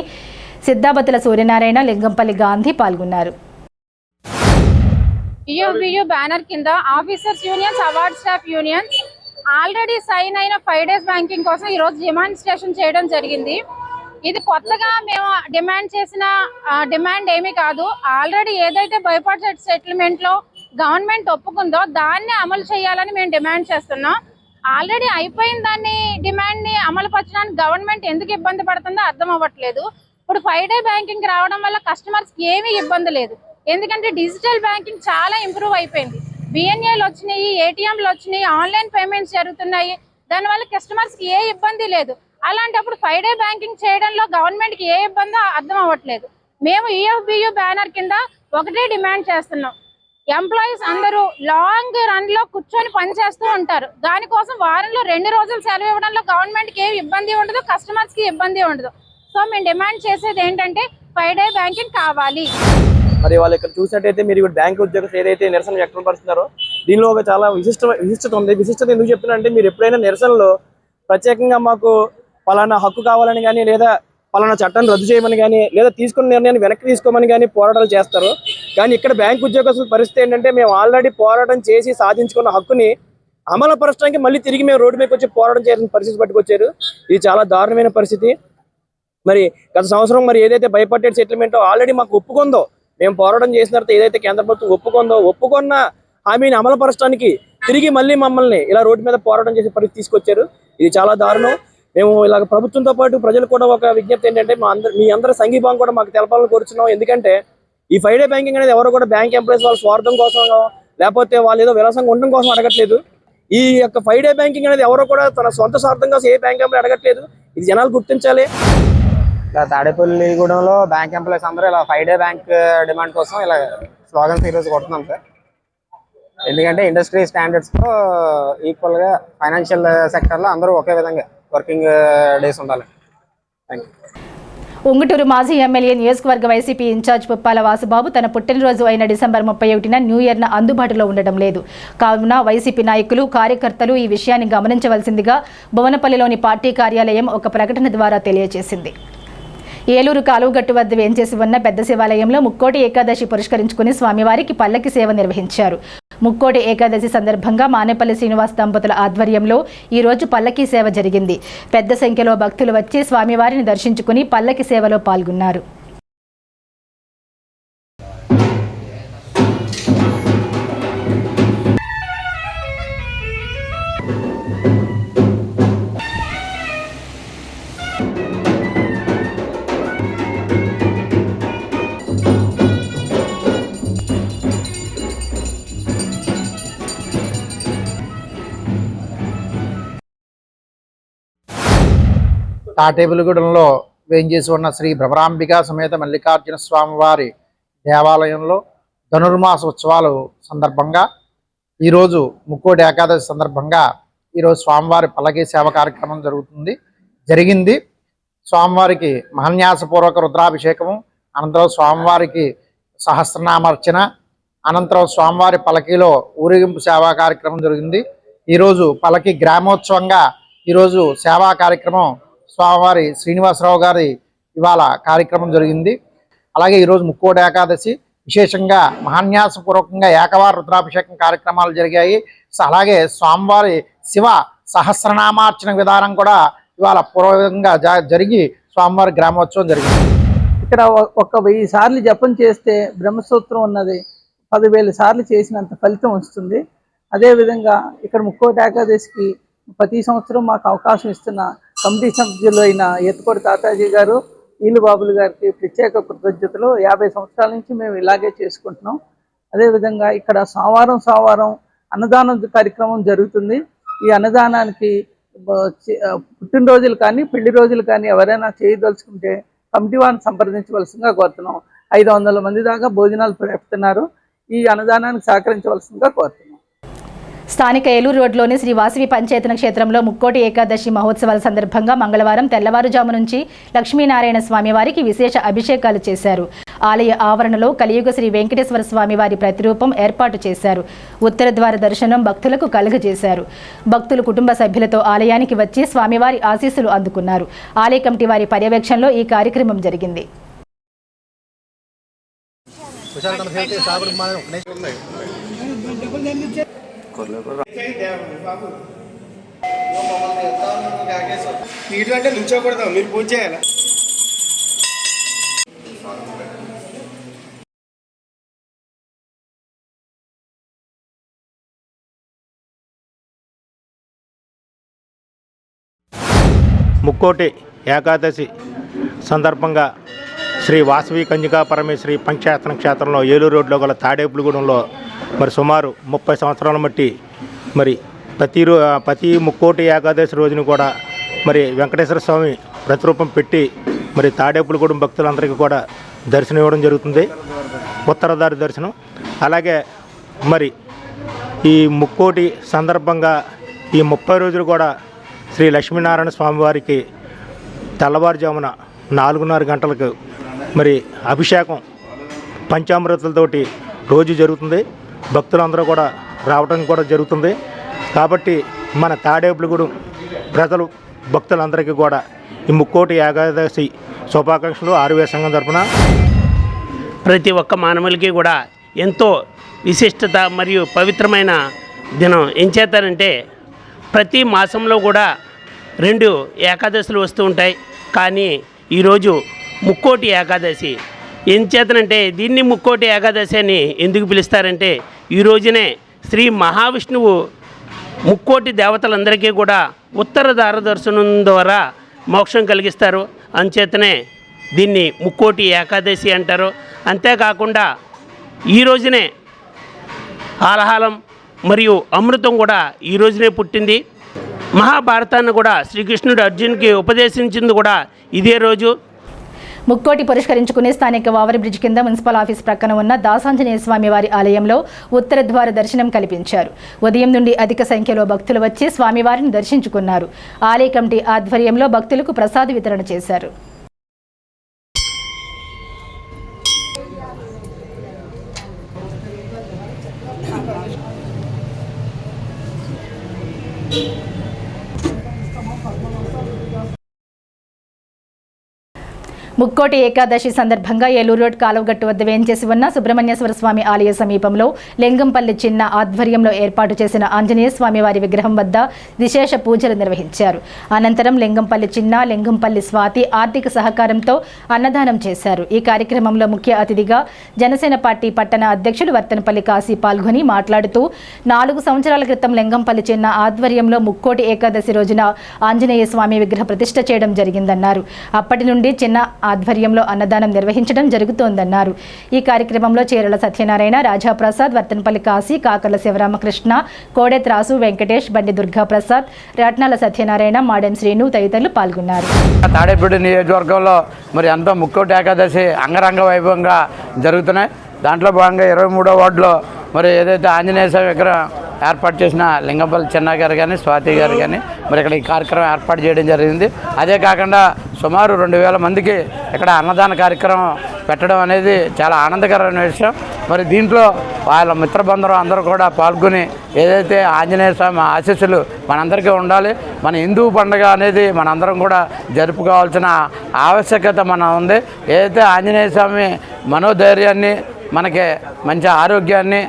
Siddhabathula Suryanarayana, Lingampalli Gandhi పాల్గొన్నారు. యూఎఫ్బియు బ్యానర్ కింద officers unions, award staff unions already sign అయిన 5 డేస్ బ్యాంకింగ్ కోసం ఈరోజు డిమాన్స్ట్రేషన్ చేయడం జరిగింది. ఇది కొత్తగా మేము డిమాండ్ చేసిన డిమాండ్ ఏమీ కాదు. ఆల్రెడీ ఏదైతే బైపార్టైట్ సెటిల్మెంట్లో గవర్నమెంట్ ఒప్పుకుందో దాన్ని అమలు చేయాలని మేము డిమాండ్ చేస్తున్నాం. ఆల్రెడీ అయిపోయిన డిమాండ్ని అమలు పరచడానికి గవర్నమెంట్ ఎందుకు ఇబ్బంది పడుతుందో అర్థం అవ్వట్లేదు. ఇప్పుడు 5 డే బ్యాంకింగ్ రావడం వల్ల కస్టమర్స్కి ఏమీ ఇబ్బంది లేదు. ఎందుకంటే డిజిటల్ బ్యాంకింగ్ చాలా ఇంప్రూవ్ అయిపోయింది. బిఎన్ఏలు వచ్చినాయి, ఏటీఎంలు వచ్చినాయి, ఆన్లైన్ పేమెంట్స్ జరుగుతున్నాయి. దానివల్ల కస్టమర్స్కి ఏ ఇబ్బంది లేదు. అలాంటప్పుడు 5 డే బ్యాంకింగ్ చేయడంలో గవర్నమెంట్కి ఏ ఇబ్బందో అర్థం అవ్వట్లేదు. మేము యూఎఫ్బియు బ్యానర్ కింద ఒకటే డిమాండ్ చేస్తున్నాం. ఎంప్లాయీస్ అందరూ లాంగ్ రన్లో కూర్చొని పనిచేస్తూ ఉంటారు. దానికోసం వారంలో 2 రోజులు సెలవు ఇవ్వడంలో గవర్నమెంట్కి ఏమి ఇబ్బంది ఉండదు, కస్టమర్స్కి ఇబ్బంది ఉండదు. సో మేము డిమాండ్ చేసేది ఏంటంటే 5 డే బ్యాంకింగ్ కావాలి. మరి వాళ్ళు ఇక్కడ చూసినట్టయితే మీరు ఇప్పుడు బ్యాంక్ ఉద్యోగులు ఏదైతే నిరసన వ్యక్తపరుస్తున్నారో దీనిలో ఒక చాలా విశిష్టత ఉంది. విశిష్టత ఎందుకు చెప్తున్నారంటే మీరు ఎప్పుడైనా నిరసనలో ప్రత్యేకంగా మాకు పలానా హక్కు కావాలని కానీ, లేదా పలానా చట్టాన్ని రద్దు చేయమని కానీ, లేదా తీసుకున్న నిర్ణయాన్ని వెనక్కి తీసుకోమని కానీ పోరాటాలు చేస్తారు. కానీ ఇక్కడ బ్యాంక్ ఉద్యోగస్తుల పరిస్థితి ఏంటంటే మేము ఆల్రెడీ పోరాటం చేసి సాధించుకున్న హక్కుని అమలుపరచడానికి మళ్ళీ తిరిగి మేము రోడ్డు మీదకి వచ్చి పోరాటం చేయాల్సిన పరిస్థితి పట్టుకొచ్చారు. ఇది చాలా దారుణమైన పరిస్థితి. మరి గత సంవత్సరం మరి ఏదైతే బైపార్టైట్ సెటిల్మెంట్ ఆల్రెడీ మాకు ఒప్పుకుందో, మేము పోరాటం చేసిన తర్వాత ఏదైతే కేంద్ర ప్రభుత్వం ఒప్పుకున్న హామీని అమలుపరచడానికి తిరిగి మళ్ళీ మమ్మల్ని ఇలా రోడ్డు మీద పోరాటం చేసే పరిస్థితి తీసుకొచ్చారు. ఇది చాలా దారుణం. మేము ఇలాగ ప్రభుత్వంతో పాటు ప్రజలు కూడా ఒక విజ్ఞప్తి ఏంటంటే మీ అందరి సంఘీభావం కూడా మాకు తెలపాలని కోరుచున్నాం. ఎందుకంటే ఈ 5 డే బ్యాంకింగ్ అనేది ఎవరు కూడా బ్యాంక్ ఎంప్లాయీస్ వాళ్ళ స్వార్థం కోసం, లేకపోతే వాళ్ళు ఏదో విలాసంగా ఉండడం కోసం అడగట్లేదు. ఈ యొక్క 5 డే బ్యాంకింగ్ అనేది ఎవరో కూడా తన సొంత స్వార్థం కోసం ఏ బ్యాంక్ ఎంప్లాయీ అడగట్లేదు. ఇది జనాలు గుర్తించాలి. తాడేపల్లిగూడెంలో బ్యాంక్ ఎంప్లాయీస్ అందరూ ఇలా 5 డే బ్యాంక్ డిమాండ్ కోసం ఇలా స్లోగన్స్ ఈరోజు కొడుతున్నాం సార్. ఎందుకంటే ఇండస్ట్రీ స్టాండర్డ్స్తో ఈక్వల్గా ఫైనాన్షియల్ సెక్టర్లో అందరూ ఒకే విధంగా వర్కింగ్ డేస్ ఉండాలి. Thank you. ఉంగుటూరు మాజీ ఎమ్మెల్యే నియోజకవర్గ వైసీపీ ఇన్ఛార్జ్ పుప్పాల వాసుబాబు తన పుట్టినరోజు అయిన డిసెంబర్ 31న న్యూ ఇయర్న అందుబాటులో ఉండడం లేదు. కావున వైసీపీ నాయకులు, కార్యకర్తలు ఈ విషయాన్ని గమనించవలసిందిగా భువనపల్లిలోని పార్టీ కార్యాలయం ఒక ప్రకటన ద్వారా తెలియజేసింది. ఏలూరు కాలువగట్టు వద్ద వేంచేసి ఉన్న పెద్ద శివాలయంలో ముక్కోటి ఏకాదశి పురస్కరించుకుని స్వామివారికి పల్లకి సేవ నిర్వహించారు. ముక్కోటి ఏకాదశి సందర్భంగా మానేపల్లి శ్రీనివాస్ దంపతుల ఆధ్వర్యంలో ఈ రోజు పల్లకి సేవ జరిగింది. పెద్ద సంఖ్యలో భక్తులు వచ్చి స్వామివారిని దర్శించుకుని పల్లకి సేవలో పాల్గొన్నారు. తాటేపల్లిగూడెంలో వేంచేసి ఉన్న శ్రీ భ్రమరాంబికా సమేత మల్లికార్జున స్వామివారి దేవాలయంలో ధనుర్మాస ఉత్సవాలు సందర్భంగా ఈరోజు ముక్కోటి ఏకాదశి సందర్భంగా ఈరోజు స్వామివారి పల్లకీ సేవ కార్యక్రమం జరిగింది. స్వామివారికి మహన్యాసపూర్వక రుద్రాభిషేకము, అనంతరం స్వామివారికి సహస్రనామార్చన, అనంతరం స్వామివారి పలకీలో ఊరేగింపు సేవా కార్యక్రమం జరిగింది. ఈరోజు పలకి గ్రామోత్సవంగా ఈరోజు సేవా కార్యక్రమం స్వామివారి శ్రీనివాసరావు గారి ఇవాళ కార్యక్రమం జరిగింది. అలాగే ఈరోజు ముక్కోటి ఏకాదశి విశేషంగా మహాన్యాసపూర్వకంగా ఏకవార రుద్రాభిషేకం కార్యక్రమాలు జరిగాయి. అలాగే స్వామివారి శివ సహస్రనామార్చన విధానం కూడా ఇవాళ పూర్వకంగా జరిగి స్వామివారి గ్రామోత్సవం జరిగింది. ఇక్కడ 1000 సార్లు జపం చేస్తే బ్రహ్మసూత్రం ఉన్నది 10,000 సార్లు చేసినంత ఫలితం వస్తుంది. అదేవిధంగా ఇక్కడ ముక్కోటి ఏకాదశికి ప్రతి సంవత్సరం మాకు అవకాశం ఇస్తున్న కమిటీ సభ్యులు అయిన ఎత్తుకోటి తాతాజీ గారు, ఈలు బాబులు గారికి ప్రత్యేక కృతజ్ఞతలు. 50 సంవత్సరాల నుంచి మేము ఇలాగే చేసుకుంటున్నాం. అదేవిధంగా ఇక్కడ సోమవారం అన్నదానం కార్యక్రమం జరుగుతుంది. ఈ అన్నదానానికి పుట్టినరోజులు కానీ పెళ్లి రోజులు కానీ ఎవరైనా చేయదలుచుకుంటే కమిటీ వారిని సంప్రదించవలసిందిగా కోరుతున్నాం. 500 మంది దాకా భోజనాలు పెడుతున్నారు. ఈ అన్నదానానికి సహకరించవలసిందిగా కోరుతున్నాం. స్థానిక ఏలూరు రోడ్లోని శ్రీ వాసవి పంచేతన క్షేత్రంలో ముక్కోటి ఏకాదశి మహోత్సవాల సందర్భంగా మంగళవారం తెల్లవారుజాము నుంచి లక్ష్మీనారాయణ స్వామివారికి విశేష అభిషేకాలు చేశారు. ఆలయ ఆవరణలో కలియుగ శ్రీ వెంకటేశ్వర స్వామివారి ప్రతిరూపం ఏర్పాటు చేశారు. ఉత్తర ద్వార దర్శనం భక్తులకు కలుగజేశారు. భక్తులు కుటుంబ సభ్యులతో ఆలయానికి వచ్చి స్వామివారి ఆశీస్సులు అందుకున్నారు. ఆలయ కమిటీ వారి పర్యవేక్షణలో ఈ కార్యక్రమం జరిగింది. అంటే నుంచోకూడదు, మీరు పూజ చేయాలి. ముక్కోటి ఏకాదశి సందర్భంగా శ్రీ వాసవి కన్యకా పరమేశ్వరి పంచాయతన క్షేత్రంలో ఏలూరు రోడ్లో గల తాడేపులగూడెంలో మరి సుమారు 30 సంవత్సరాల మట్టి మరి ప్రతి ముక్కోటి ఏకాదశి రోజున కూడా మరి వెంకటేశ్వర స్వామి ప్రతిరూపం పెట్టి మరి తాడేపులగూడెం భక్తులందరికీ కూడా దర్శనం ఇవ్వడం జరుగుతుంది. ఉత్తరదారి దర్శనం. అలాగే మరి ఈ ముక్కోటి సందర్భంగా ఈ 30 రోజులు కూడా శ్రీ లక్ష్మీనారాయణ స్వామివారికి తెల్లవారుజామున 4:30 గంటలకు మరి అభిషేకం పంచామృతాలతోటి రోజు జరుగుతుంది. భక్తులందరూ కూడా రావడం కూడా జరుగుతుంది. కాబట్టి మన తాడేపులగూడెం ప్రజలు భక్తులందరికీ కూడా ఈ ముక్కోటి ఏకాదశి శుభాకాంక్షలు ఆర్వే సంఘం తరపున. ప్రతి ఒక్క మానవులకి కూడా ఎంతో విశిష్టత మరియు పవిత్రమైన దినం. ఏం చేస్తారంటే ప్రతి మాసంలో కూడా 2 ఏకాదశులు వస్తూ ఉంటాయి. కానీ ఈరోజు ముక్కోటి ఏకాదశి. ఏం చేతనంటే దీన్ని ముక్కోటి ఏకాదశి అని ఎందుకు పిలుస్తారంటే ఈ రోజునే శ్రీ మహావిష్ణువు ముక్కోటి దేవతలందరికీ కూడా ఉత్తర ద్వార దర్శనం ద్వారా మోక్షం కలిగిస్తారు. అంచేతనే దీన్ని ముక్కోటి ఏకాదశి అంటారు. అంతేకాకుండా ఈ రోజునే ఆలహాలం మరియు అమృతం కూడా ఈ రోజునే పుట్టింది. మహాభారతాన్ని కూడా శ్రీకృష్ణుడు అర్జున్కి ఉపదేశించింది కూడా ఇదే రోజు. ముక్కోటి పురస్కరించుకునే స్థానిక వావరి బ్రిడ్జ్ కింద మున్సిపల్ ఆఫీస్ ప్రక్కన ఉన్న దాసాంజనేయ స్వామి వారి ఆలయంలో ఉత్తర ద్వార దర్శనం కల్పించారు. ఉదయం నుండి అధిక సంఖ్యలో భక్తులు వచ్చి స్వామివారిని దర్శించుకున్నారు. ఆలయ కమిటీ ఆధ్వర్యంలో భక్తులకు ప్రసాద వితరణ చేశారు. ముక్కోటి ఏకాదశి సందర్భంగా ఏలూరు రోడ్ కాలువగట్టు వద్ద వేంచేసి ఉన్న సుబ్రహ్మణ్యేశ్వర స్వామి ఆలయ సమీపంలో లింగంపల్లి చిన్న ఆధ్వర్యంలో ఏర్పాటు చేసిన ఆంజనేయ స్వామి వారి విగ్రహం వద్ద విశేష పూజలు నిర్వహించారు. అనంతరం లింగంపల్లి చిన్న, లింగంపల్లి స్వాతి ఆర్థిక సహకారంతో అన్నదానం చేశారు. ఈ కార్యక్రమంలో ముఖ్య అతిథిగా జనసేన పార్టీ పట్టణ అధ్యక్షులు వర్తనపల్లి కాశీ పాల్గొని మాట్లాడుతూ 4 సంవత్సరాల క్రితం లింగంపల్లి చిన్న ఆధ్వర్యంలో ముక్కోటి ఏకాదశి రోజున ఆంజనేయ స్వామి విగ్రహ ప్రతిష్ఠ చేయడం జరిగిందన్నారు. అప్పటి నుండి చిన్న ఆధ్వర్యంలో అన్నదానం నిర్వహించడం జరుగుతోందన్నారు. ఈ కార్యక్రమంలో చేరల సత్యనారాయణ, రాజాప్రసాద్, వర్తనపల్లి కాశీ, కాకర్ల శివరామకృష్ణ, కోడెత్ రాసు, వెంకటేష్, బండి దుర్గాప్రసాద్, రత్నాల సత్యనారాయణ, మాడెం శ్రీను తదితరులు పాల్గొన్నారు. తాడేపల్లి నియోజకవర్గంలో మరి ఎంతో ముక్కోటి ఏకాదశి అంగరంగ వైభవంగా జరుగుతున్నాయి. దాంట్లో భాగంగా 23వ వార్డులో మరి ఏదైతే ఆంజనేయ స్వామి విగ్రహం ఏర్పాటు చేసిన లింగంపల్లి చిన్న గారు కానీ స్వాతి గారు కానీ మరి ఇక్కడ ఈ కార్యక్రమం ఏర్పాటు చేయడం జరిగింది. అదే కాకుండా సుమారు 2000 మందికి ఇక్కడ అన్నదాన కార్యక్రమం పెట్టడం అనేది చాలా ఆనందకరమైన విషయం. మరి దీంట్లో వాళ్ళ మిత్రబంధువులు అందరూ కూడా పాల్గొని ఏదైతే ఆంజనేయ స్వామి ఆశీస్సులు మనందరికీ ఉండాలి. మన హిందూ పండుగ అనేది మనందరం కూడా జరుపుకోవాల్సిన ఆవశ్యకత మన ఉంది. ఏదైతే ఆంజనేయ స్వామి మనోధైర్యాన్ని, మనకి మంచి ఆరోగ్యాన్ని,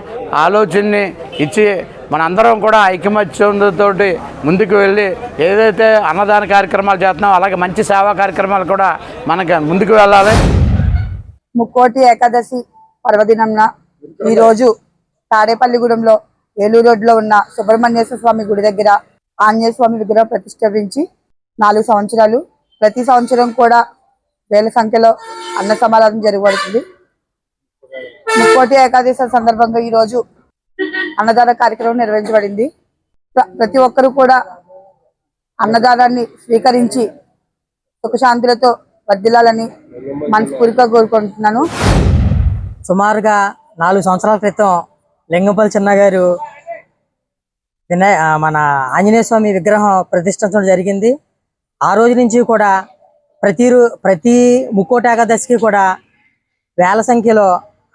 ఆలోచనని ఇచ్చి మనందరం కూడా ఐకమత్యంతోటి ముందుకు వెళ్ళి ఏదైతే అన్నదాన కార్యక్రమాలు చేస్తున్నామో అలాగే మంచి సేవా కార్యక్రమాలు కూడా మనకి ముందుకు వెళ్ళాలి. ముక్కోటి ఏకాదశి పర్వదినంన ఈరోజు తాడేపల్లిగూడెంలో ఏలూరు రోడ్లో ఉన్న సుబ్రహ్మణ్యేశ్వర స్వామి గుడి దగ్గర ఆంజనేయ స్వామి విగ్రహం ప్రతిష్ఠించి 4 సంవత్సరాలు ప్రతి సంవత్సరం కూడా వేల సంఖ్యలో అన్న సమారాధన జరగబడుతుంది. ముక్కోటి ఏకాదశి సందర్భంగా ఈరోజు అన్నదాన కార్యక్రమం నిర్వహించబడింది. ప్రతి ఒక్కరూ కూడా అన్నదానాన్ని స్వీకరించి సుఖశాంతులతో వర్ధిల్లాలని మనస్ఫూర్తిగా కోరుకుంటున్నాను. సుమారుగా 4 సంవత్సరాల క్రితం లింగంపల్లి చిన్న గారు మన ఆంజనేయ స్వామి విగ్రహం ప్రతిష్ఠించడం జరిగింది. ఆ రోజు నుంచి కూడా ప్రతి ముక్కోటి ఏకాదశికి కూడా వేల సంఖ్యలో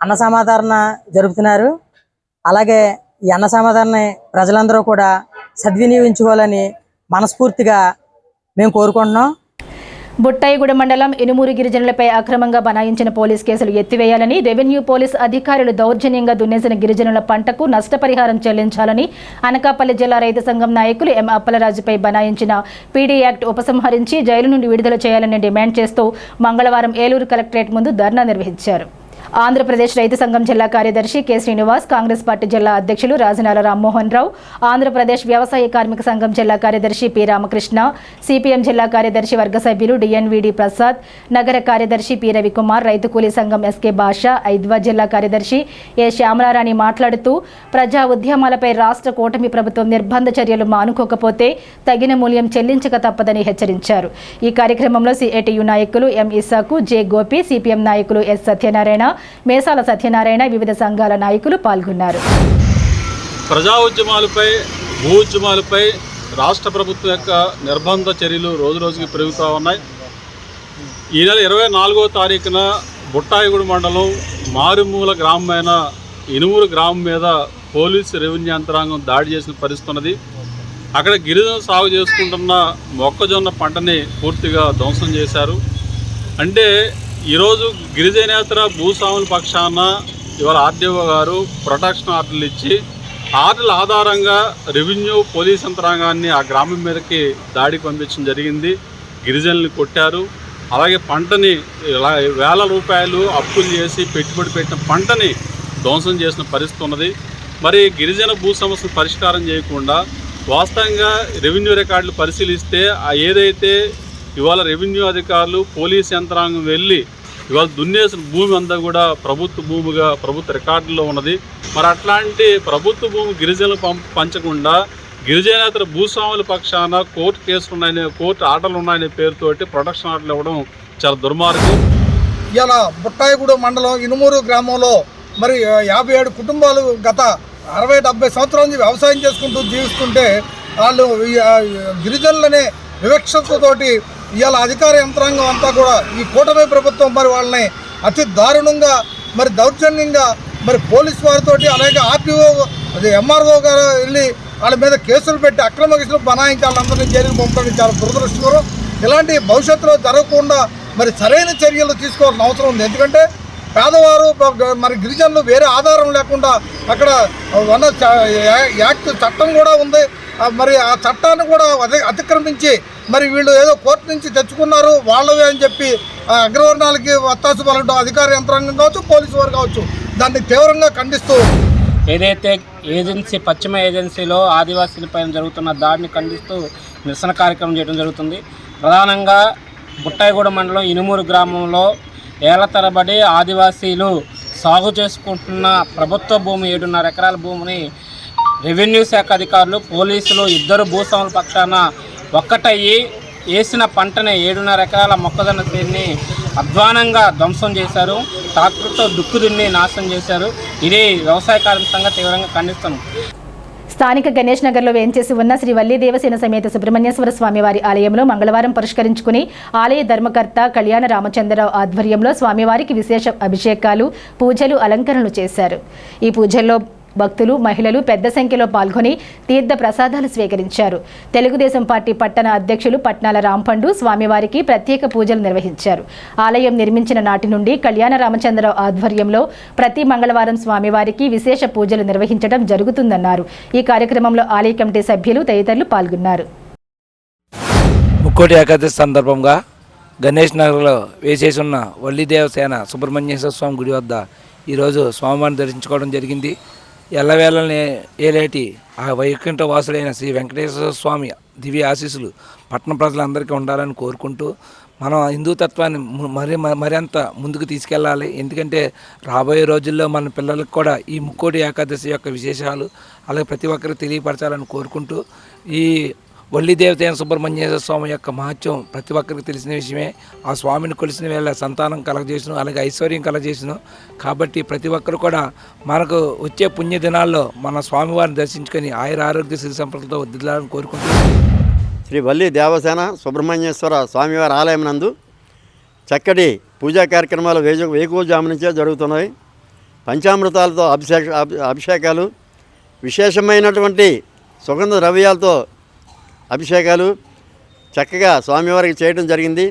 అన్న సమాధారణ జరుపుతున్నారు. అలాగే ఈ అన్న సమాధానాన్ని ప్రజలందరూ కూడా సద్వినియోగించుకోవాలని మనస్ఫూర్తిగా మేము కోరుకుంటున్నాం. బుట్టాయిగూడ మండలం ఇనుమూరు గిరిజనులపై అక్రమంగా బనాయించిన పోలీస్ కేసులు ఎత్తివేయాలని, రెవెన్యూ పోలీస్ అధికారులు దౌర్జన్యంగా దున్నేసిన గిరిజనుల పంటకు నష్టపరిహారం చెల్లించాలని అనకాపల్లి జిల్లా రైతు సంఘం నాయకులు ఎం అప్పలరాజుపై బనాయించిన పీడీ యాక్ట్ ఉపసంహరించి జైలు నుండి విడుదల చేయాలని డిమాండ్ చేస్తూ మంగళవారం ఏలూరు కలెక్టరేట్ ముందు ధర్నా నిర్వహించారు. ఆంధ్రప్రదేశ్ రైతు సంఘం జిల్లా కార్యదర్శి కె శ్రీనివాస్, కాంగ్రెస్ పార్టీ జిల్లా అధ్యక్షులు రాజనాల రామ్మోహన్ రావు, ఆంధ్రప్రదేశ్ వ్యవసాయ కార్మిక సంఘం జిల్లా కార్యదర్శి పి రామకృష్ణ, సిపిఎం జిల్లా కార్యదర్శి వర్గ సభ్యులు డిఎన్విడి ప్రసాద్, నగర కార్యదర్శి పి రవికుమార్, రైతు కూలీ సంఘం ఎస్కే బాషా, ఐద్వా జిల్లా కార్యదర్శి ఏ శ్యామలారాణి మాట్లాడుతూ ప్రజా ఉద్యమాలపై రాష్ట్ర కూటమి ప్రభుత్వం నిర్బంధ చర్యలు మానుకోకపోతే తగిన మూల్యం చెల్లించక తప్పదని హెచ్చరించారు. ఈ కార్యక్రమంలో సిఐటియు నాయకులు ఎం ఇసాకు, జె గోపి, సిపిఎం నాయకులు ఎస్ సత్యనారాయణ, మేసాల సత్యనారాయణ, వివిధ సంఘాల నాయకులు పాల్గొన్నారు. ప్రజా ఉద్యమాలపై, భూ ఉద్యమాలపై రాష్ట్ర ప్రభుత్వం యొక్క నిర్బంధ చర్యలు రోజురోజుకి పెరుగుతూ ఉన్నాయి. ఈ నెల 24వ తారీఖున బుట్టాయిగూడ మండలం మారుమూల గ్రామమైన ఇనుమూరు గ్రామం మీద పోలీసు రెవెన్యూ యంత్రాంగం దాడి చేసిన పరిస్థితి ఉన్నది. అక్కడ గిరిజనులు సాగు చేసుకుంటున్న మొక్కజొన్న పంటని పూర్తిగా ధ్వంసం చేశారు. అంటే ఈరోజు గిరిజనేతర భూస్వాముల పక్షాన ఇవాళ ఆర్డీఓ గారు ప్రొటెక్షన్ ఆర్డర్లు ఇచ్చి ఆర్డర్ల ఆధారంగా రెవెన్యూ పోలీస్ యంత్రాంగాన్ని ఆ గ్రామం మీదకి దాడికి పంపించడం జరిగింది. గిరిజనుల్ని కొట్టారు. అలాగే పంటని వేల రూపాయలు అప్పులు చేసి పెట్టుబడి పెట్టిన పంటని ధ్వంసం చేసిన పరిస్థితి ఉన్నది. మరి గిరిజన భూ సమస్యను పరిష్కారం చేయకుండా వాస్తవంగా రెవెన్యూ రికార్డులు పరిశీలిస్తే ఏదైతే ఇవాళ రెవెన్యూ అధికారులు పోలీస్ యంత్రాంగం వెళ్ళి ఇవాళ దున్నేసిన భూమి అంతా కూడా ప్రభుత్వ భూమిగా ప్రభుత్వ రికార్డుల్లో ఉన్నది. మరి అట్లాంటి ప్రభుత్వ భూమి గిరిజనులు పంచకుండా గిరిజనేతర భూస్వాముల పక్షాన కోర్టు కేసులు ఉన్నాయని, కోర్టు ఆర్డర్లు ఉన్నాయనే పేరుతోటి ప్రొటెక్షన్ ఆర్డర్లు ఇవ్వడం చాలా దుర్మార్గం. ఇలా బుట్టాయిగూడ మండలం ఇనుమూరు గ్రామంలో మరి 57 కుటుంబాలు గత 60-70 సంవత్సరాల నుంచి వ్యవసాయం చేసుకుంటూ జీవిస్తుంటే వాళ్ళు గిరిజనులనే వివక్షతతోటి ఇవాళ అధికార యంత్రాంగం అంతా కూడా ఈ కూటమి ప్రభుత్వం మరి వాళ్ళని అతి దారుణంగా మరి దౌర్జన్యంగా మరి పోలీసు వారితో అలాగే ఆర్టీఓ ఎంఆర్ఓ గారు వెళ్ళి వాళ్ళ మీద కేసులు పెట్టి అక్రమ కేసులు బనాయించి వాళ్ళందరినీ జైలుకు పంపడానికి చాలా దురదృష్టకరం. ఇలాంటి భవిష్యత్తులో జరగకుండా మరి సరైన చర్యలు తీసుకోవాల్సిన అవసరం ఉంది. ఎందుకంటే పేదవారు మరి గిరిజనులు వేరే ఆధారం లేకుండా అక్కడ ఉన్న యాక్ట్ చట్టం కూడా ఉంది. మరి ఆ చట్టాన్ని కూడా అతిక్రమించి మరి వీళ్ళు ఏదో కోర్టు నుంచి తెచ్చుకున్నారు వాళ్ళవే అని చెప్పి అగ్రవర్ణాలకి వత్తాసు పలకడం అధికార యంత్రాంగం కావచ్చు, పోలీసు వారు కావచ్చు, దాన్ని తీవ్రంగా ఖండిస్తూ ఏదైతే ఏజెన్సీ పశ్చిమ ఏజెన్సీలో ఆదివాసీలపైన జరుగుతున్న దాడిని ఖండిస్తూ నిరసన కార్యక్రమం చేయడం జరుగుతుంది. ప్రధానంగా బుట్టాయిగూడ మండలం ఇనుమూరు గ్రామంలో ఏళ్ల తరబడి ఆదివాసీలు సాగు చేసుకుంటున్న ప్రభుత్వ భూమి 7.5 ఎకరాల భూమిని రెవెన్యూ శాఖ అధికారులు, పోలీసులు ఇద్దరు భూస్వాముల పక్షాన ఒక్కటయ్యి వేసిన పంటని 7.5 ఎకరాల మొక్కజొన్న చేన్ని అధ్వానంగా ధ్వంసం చేశారు. ట్రాక్టర్తో దుక్కు దున్ని నాశనం చేశారు. ఇది వ్యవసాయ కార్మిక సంఘం తీవ్రంగా ఖండిస్తున్నాం. స్థానిక గణేష్ నగర్లో వేంచేసి ఉన్న శ్రీ వల్లి దేవసేన సమేత సుబ్రహ్మణ్యేశ్వర స్వామివారి ఆలయంలో మంగళవారం పురస్కరించుకుని ఆలయ ధర్మకర్త కళ్యాణ రామచంద్రరావు ఆధ్వర్యంలో స్వామివారికి విశేష అభిషేకాలు, పూజలు, అలంకరణలు చేశారు. ఈ పూజల్లో భక్తులు, మహిళలు పెద్ద సంఖ్యలో పాల్గొని తీర్థ ప్రసాదాలు స్వీకరించారు. తెలుగుదేశం పార్టీ పట్టణ అధ్యక్షులు పట్నాల రాంపండు స్వామివారికి ప్రత్యేక పూజలు నిర్వహించారు. ఆలయం నిర్మించిన నాటి నుండి కళ్యాణ రామచంద్రరావు ఆధ్వర్యంలో ప్రతి మంగళవారం స్వామివారికి విశేష పూజలు నిర్వహించడం జరుగుతుందన్నారు. ఈ కార్యక్రమంలో ఆలయ కమిటీ సభ్యులు తదితరులు పాల్గొన్నారు. ముక్కోటి ఏకాదశి సందర్భంగా గణేష్ నగర్లో వేసేసి ఉన్న వల్లి దేవసేన సుబ్రహ్మణ్యేశ్వర స్వామి గుడి వద్ద ఈరోజు స్వామివారిని దర్శించుకోవడం జరిగింది. ఎల్లవేళని ఏలేటి ఆ వైకుంఠ వాసుడైన శ్రీ వెంకటేశ్వర స్వామి దివ్య ఆశీస్సులు పట్టణ ప్రజలందరికీ ఉండాలని కోరుకుంటూ మనం హిందూతత్వాన్ని మరింత ముందుకు తీసుకెళ్ళాలి. ఎందుకంటే రాబోయే రోజుల్లో మన పిల్లలకు కూడా ఈ ముక్కోటి ఏకాదశి యొక్క విశేషాలు అలాగే ప్రతి ఒక్కరికి తెలియపరచాలని కోరుకుంటూ ఈ వల్లి దేవతైన సుబ్రహ్మణ్యేశ్వర స్వామి యొక్క మహత్యం ప్రతి ఒక్కరికి తెలిసిన విషయమే. ఆ స్వామిని కొలిసిన వేళ సంతానం కలగజేసిన అలాగే ఐశ్వర్యం కలగజేసిన కాబట్టి ప్రతి ఒక్కరు కూడా మనకు వచ్చే పుణ్య దినాల్లో మన స్వామివారిని దర్శించుకొని ఆరోగ్య సిరి సంపదలతో వర్ధిల్లాలని కోరుకుంటున్నాం. శ్రీ వల్లి దేవసేన సుబ్రహ్మణ్యేశ్వర స్వామివారి ఆలయం నందు చక్కటి పూజా కార్యక్రమాలు వేకువజాము నుంచే జరుగుతున్నాయి. పంచామృతాలతో అభిషేకాలు, విశేషమైనటువంటి సుగంధ ద్రవ్యాలతో అభిషేకాలు చక్కగా స్వామివారికి చేయడం జరిగింది.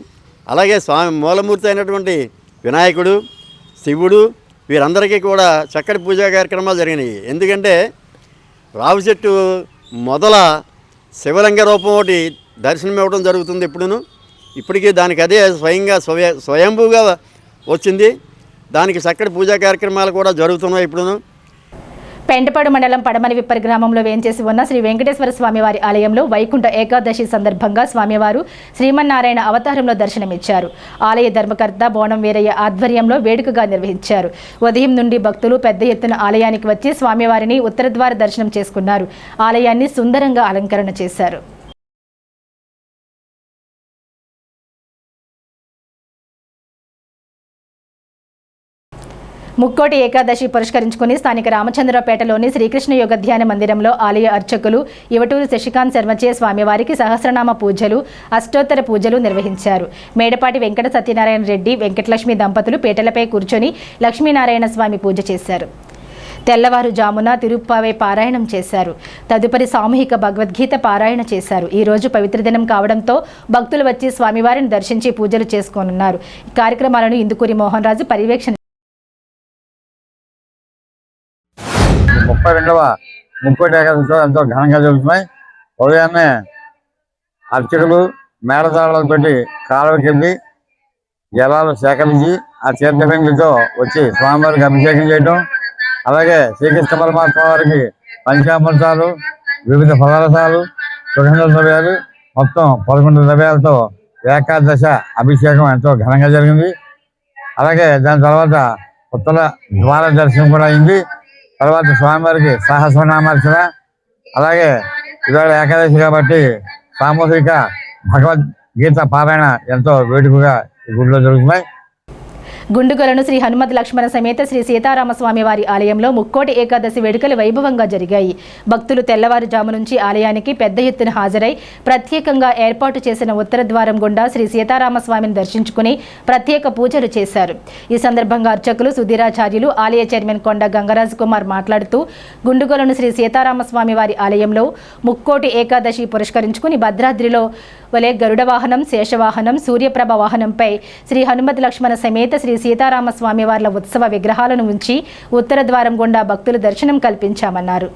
అలాగే స్వామి మూలమూర్తి అయినటువంటి వినాయకుడు, శివుడు వీరందరికీ కూడా చక్కటి పూజా కార్యక్రమాలు జరిగినాయి. ఎందుకంటే రావి చెట్టు మొదల శివలింగ రూపం ఒకటి దర్శనం ఇవ్వడం జరుగుతుంది. ఇప్పటికీ దానికి అదే స్వయంభూగా వచ్చింది. దానికి చక్కటి పూజా కార్యక్రమాలు కూడా జరుగుతున్నాయి. పెంటపాడు మండలం పడమరివిప్పరి గ్రామంలో వేంచేసి ఉన్న శ్రీ వెంకటేశ్వర స్వామివారి ఆలయంలో వైకుంఠ ఏకాదశి సందర్భంగా స్వామివారు శ్రీమన్నారాయణ అవతారంలో దర్శనమిచ్చారు. ఆలయ ధర్మకర్త బోనం వీరయ్య ఆధ్వర్యంలో వేడుకగా నిర్వహించారు. ఉదయం నుండి భక్తులు పెద్ద ఎత్తున ఆలయానికి వచ్చి స్వామివారిని ఉత్తరద్వార దర్శనం చేసుకున్నారు. ఆలయాన్ని సుందరంగా అలంకరణ చేశారు. ముక్కోటి ఏకాదశి పురస్కరించుకుని స్థానిక రామచంద్రపేటలోని శ్రీకృష్ణ యోగ ధ్యాన మందిరంలో ఆలయ అర్చకులు ఇవటూరు శశికాంత్ శర్మచే స్వామివారికి సహస్రనామ పూజలు, అష్టోత్తర పూజలు నిర్వహించారు. మేడపాటి వెంకట సత్యనారాయణ రెడ్డి, వెంకటలక్ష్మి దంపతులు పీటలపై కూర్చొని లక్ష్మీనారాయణ స్వామి పూజ చేశారు. తెల్లవారుజామున తిరుప్పావై పారాయణం చేశారు. తదుపరి సామూహిక భగవద్గీత పారాయణ చేశారు. ఈ రోజు పవిత్ర దినం కావడంతో భక్తులు వచ్చి స్వామివారిని దర్శించి పూజలు చేసుకోనున్నారు. ఈ కార్యక్రమాలను ఇందుకూరి మోహన్ రాజు పర్యవేక్షణ 32వ ముక్కోటి ఏకాదశి ఎంతో ఘనంగా జరుగుతున్నాయి. ఉదయాన్నే అర్చకులు మేళతాళాలతో కాలువకి వెళ్ళి జలాలు సేకరించి ఆ తీర్థబిందులతో వచ్చి స్వామివారికి అభిషేకం చేయటం, అలాగే శ్రీకృష్ణ పరమాత్మ వారికి పంచామృతాలు, వివిధ ఫలరసాలు, సుగంధ ద్రవ్యాలు మొత్తం 11 ద్రవ్యాలతో ఏకాదశ అభిషేకం ఎంతో ఘనంగా జరిగింది. అలాగే దాని తర్వాత ఉత్తర ద్వార దర్శనం కూడా అయింది. తర్వాత స్వామివారికి సహస్రనామార్చన, అలాగే ఇవాళ ఏకాదశి కాబట్టి సామూహిక భగవద్గీత పారాయణ ఎంతో వేడుకగా ఈ గుడిలో జరుగుతున్నాయి. గుండుగొలను శ్రీ హనుమత్ లక్ష్మణ సమేత శ్రీ సీతారామస్వామి వారి ఆలయంలో ముక్కోటి ఏకాదశి వేడుకలు వైభవంగా జరిగాయి. భక్తులు తెల్లవారుజాము నుంచి ఆలయానికి పెద్ద ఎత్తున హాజరై ప్రత్యేకంగా ఏర్పాటు చేసిన ఉత్తర ద్వారం గుండా శ్రీ సీతారామస్వామిని దర్శించుకుని ప్రత్యేక పూజలు చేశారు. ఈ సందర్భంగా అర్చకులు సుధీరాచార్యులు, ఆలయ చైర్మన్ కొండ గంగరాజ్ కుమార్ మాట్లాడుతూ గుండుగొలను శ్రీ సీతారామస్వామి వారి ఆలయంలో ముక్కోటి ఏకాదశి పురస్కరించుకుని భద్రాద్రిలో వలె గరుడ వాహనం, శేషవాహనం, సూర్యప్రభ వాహనంపై శ్రీ హనుమత్ లక్ష్మణ సమేత శ్రీ సీతారామస్వామి వార్ల ఉత్సవ విగ్రహాలను ఉంచి ఉత్తర ద్వారం గుండా భక్తులు దర్శనం కల్పించామన్నారు.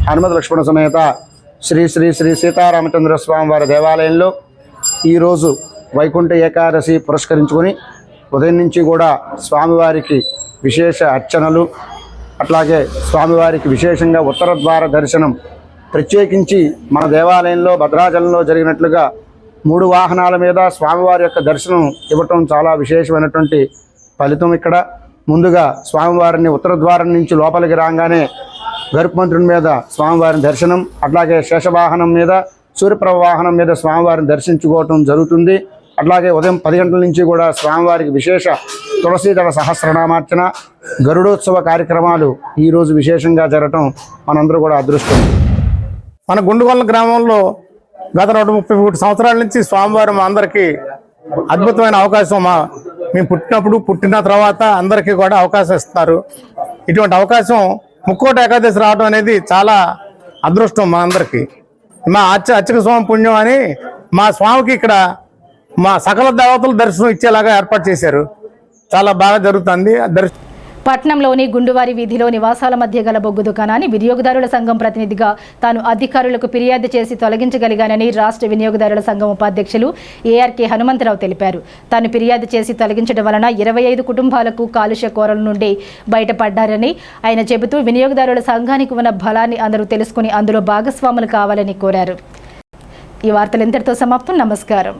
హనుమత్ లక్ష్మణ సమేత శ్రీ శ్రీ శ్రీ సీతారామచంద్ర స్వామి వారి దేవాలయంలో ఈరోజు వైకుంఠ ఏకాదశి పురస్కరించుకొని ఉదయం నుంచి కూడా స్వామివారికి విశేష అర్చనలు, అట్లాగే స్వామివారికి విశేషంగా ఉత్తర ద్వార దర్శనం ప్రత్యేకించి మన దేవాలయంలో భద్రాచలంలో జరిగినట్లుగా 3 వాహనాల మీద స్వామివారి యొక్క దర్శనం ఇవ్వటం చాలా విశేషమైనటువంటి ఫలితం. ఇక్కడ ముందుగా స్వామివారిని ఉత్తర ద్వారం నుంచి లోపలికి రాగానే గరుత్మంతుడి మీద స్వామివారిని దర్శనం, అట్లాగే శేషవాహనం మీద సూర్యప్రభ వాహనం మీద స్వామివారిని దర్శించుకోవటం జరుగుతుంది. అట్లాగే ఉదయం 10 గంటల నుంచి కూడా స్వామివారికి విశేష తులసీదళ సహస్రనామార్చన, గరుడోత్సవ కార్యక్రమాలు ఈరోజు విశేషంగా జరగటం మనందరూ కూడా అదృష్టం. మన గుండుగొల్ల గ్రామంలో గత 133 సంవత్సరాల నుంచి స్వామివారు మా అందరికీ అద్భుతమైన అవకాశం. మేము పుట్టినప్పుడు పుట్టిన తర్వాత అందరికీ కూడా అవకాశం ఇస్తున్నారు. ఇటువంటి అవకాశం ముక్కోటి ఏకాదశి రావడం అనేది చాలా అదృష్టం మా అందరికీ. మా అర్చక స్వామి పుణ్యం అని మా స్వామికి ఇక్కడ మా సకల దేవతల దర్శనం ఇచ్చేలాగా ఏర్పాటు చేశారు. చాలా బాగా జరుగుతుంది దర్శనం. పట్నంలోని గుండువారి వీధిలో నివాసాల మధ్య గల బొగ్గు దుకాణాన్ని వినియోగదారుల సంఘం ప్రతినిధిగా తాను అధికారులకు ఫిర్యాదు చేసి తొలగించగలిగానని రాష్ట్ర వినియోగదారుల సంఘం ఉపాధ్యక్షులు ఏఆర్కే హనుమంతరావు తెలిపారు. తాను ఫిర్యాదు చేసి తొలగించడం వలన 25 కుటుంబాలకు కాలుష్య కోరల నుండి బయటపడ్డారని ఆయన చెబుతూ వినియోగదారుల సంఘానికి ఉన్న బలాన్ని అందరూ తెలుసుకుని అందులో భాగస్వాములు కావాలని కోరారు. ఈ వార్తలు ఇంతటితో సమాప్తం. నమస్కారం.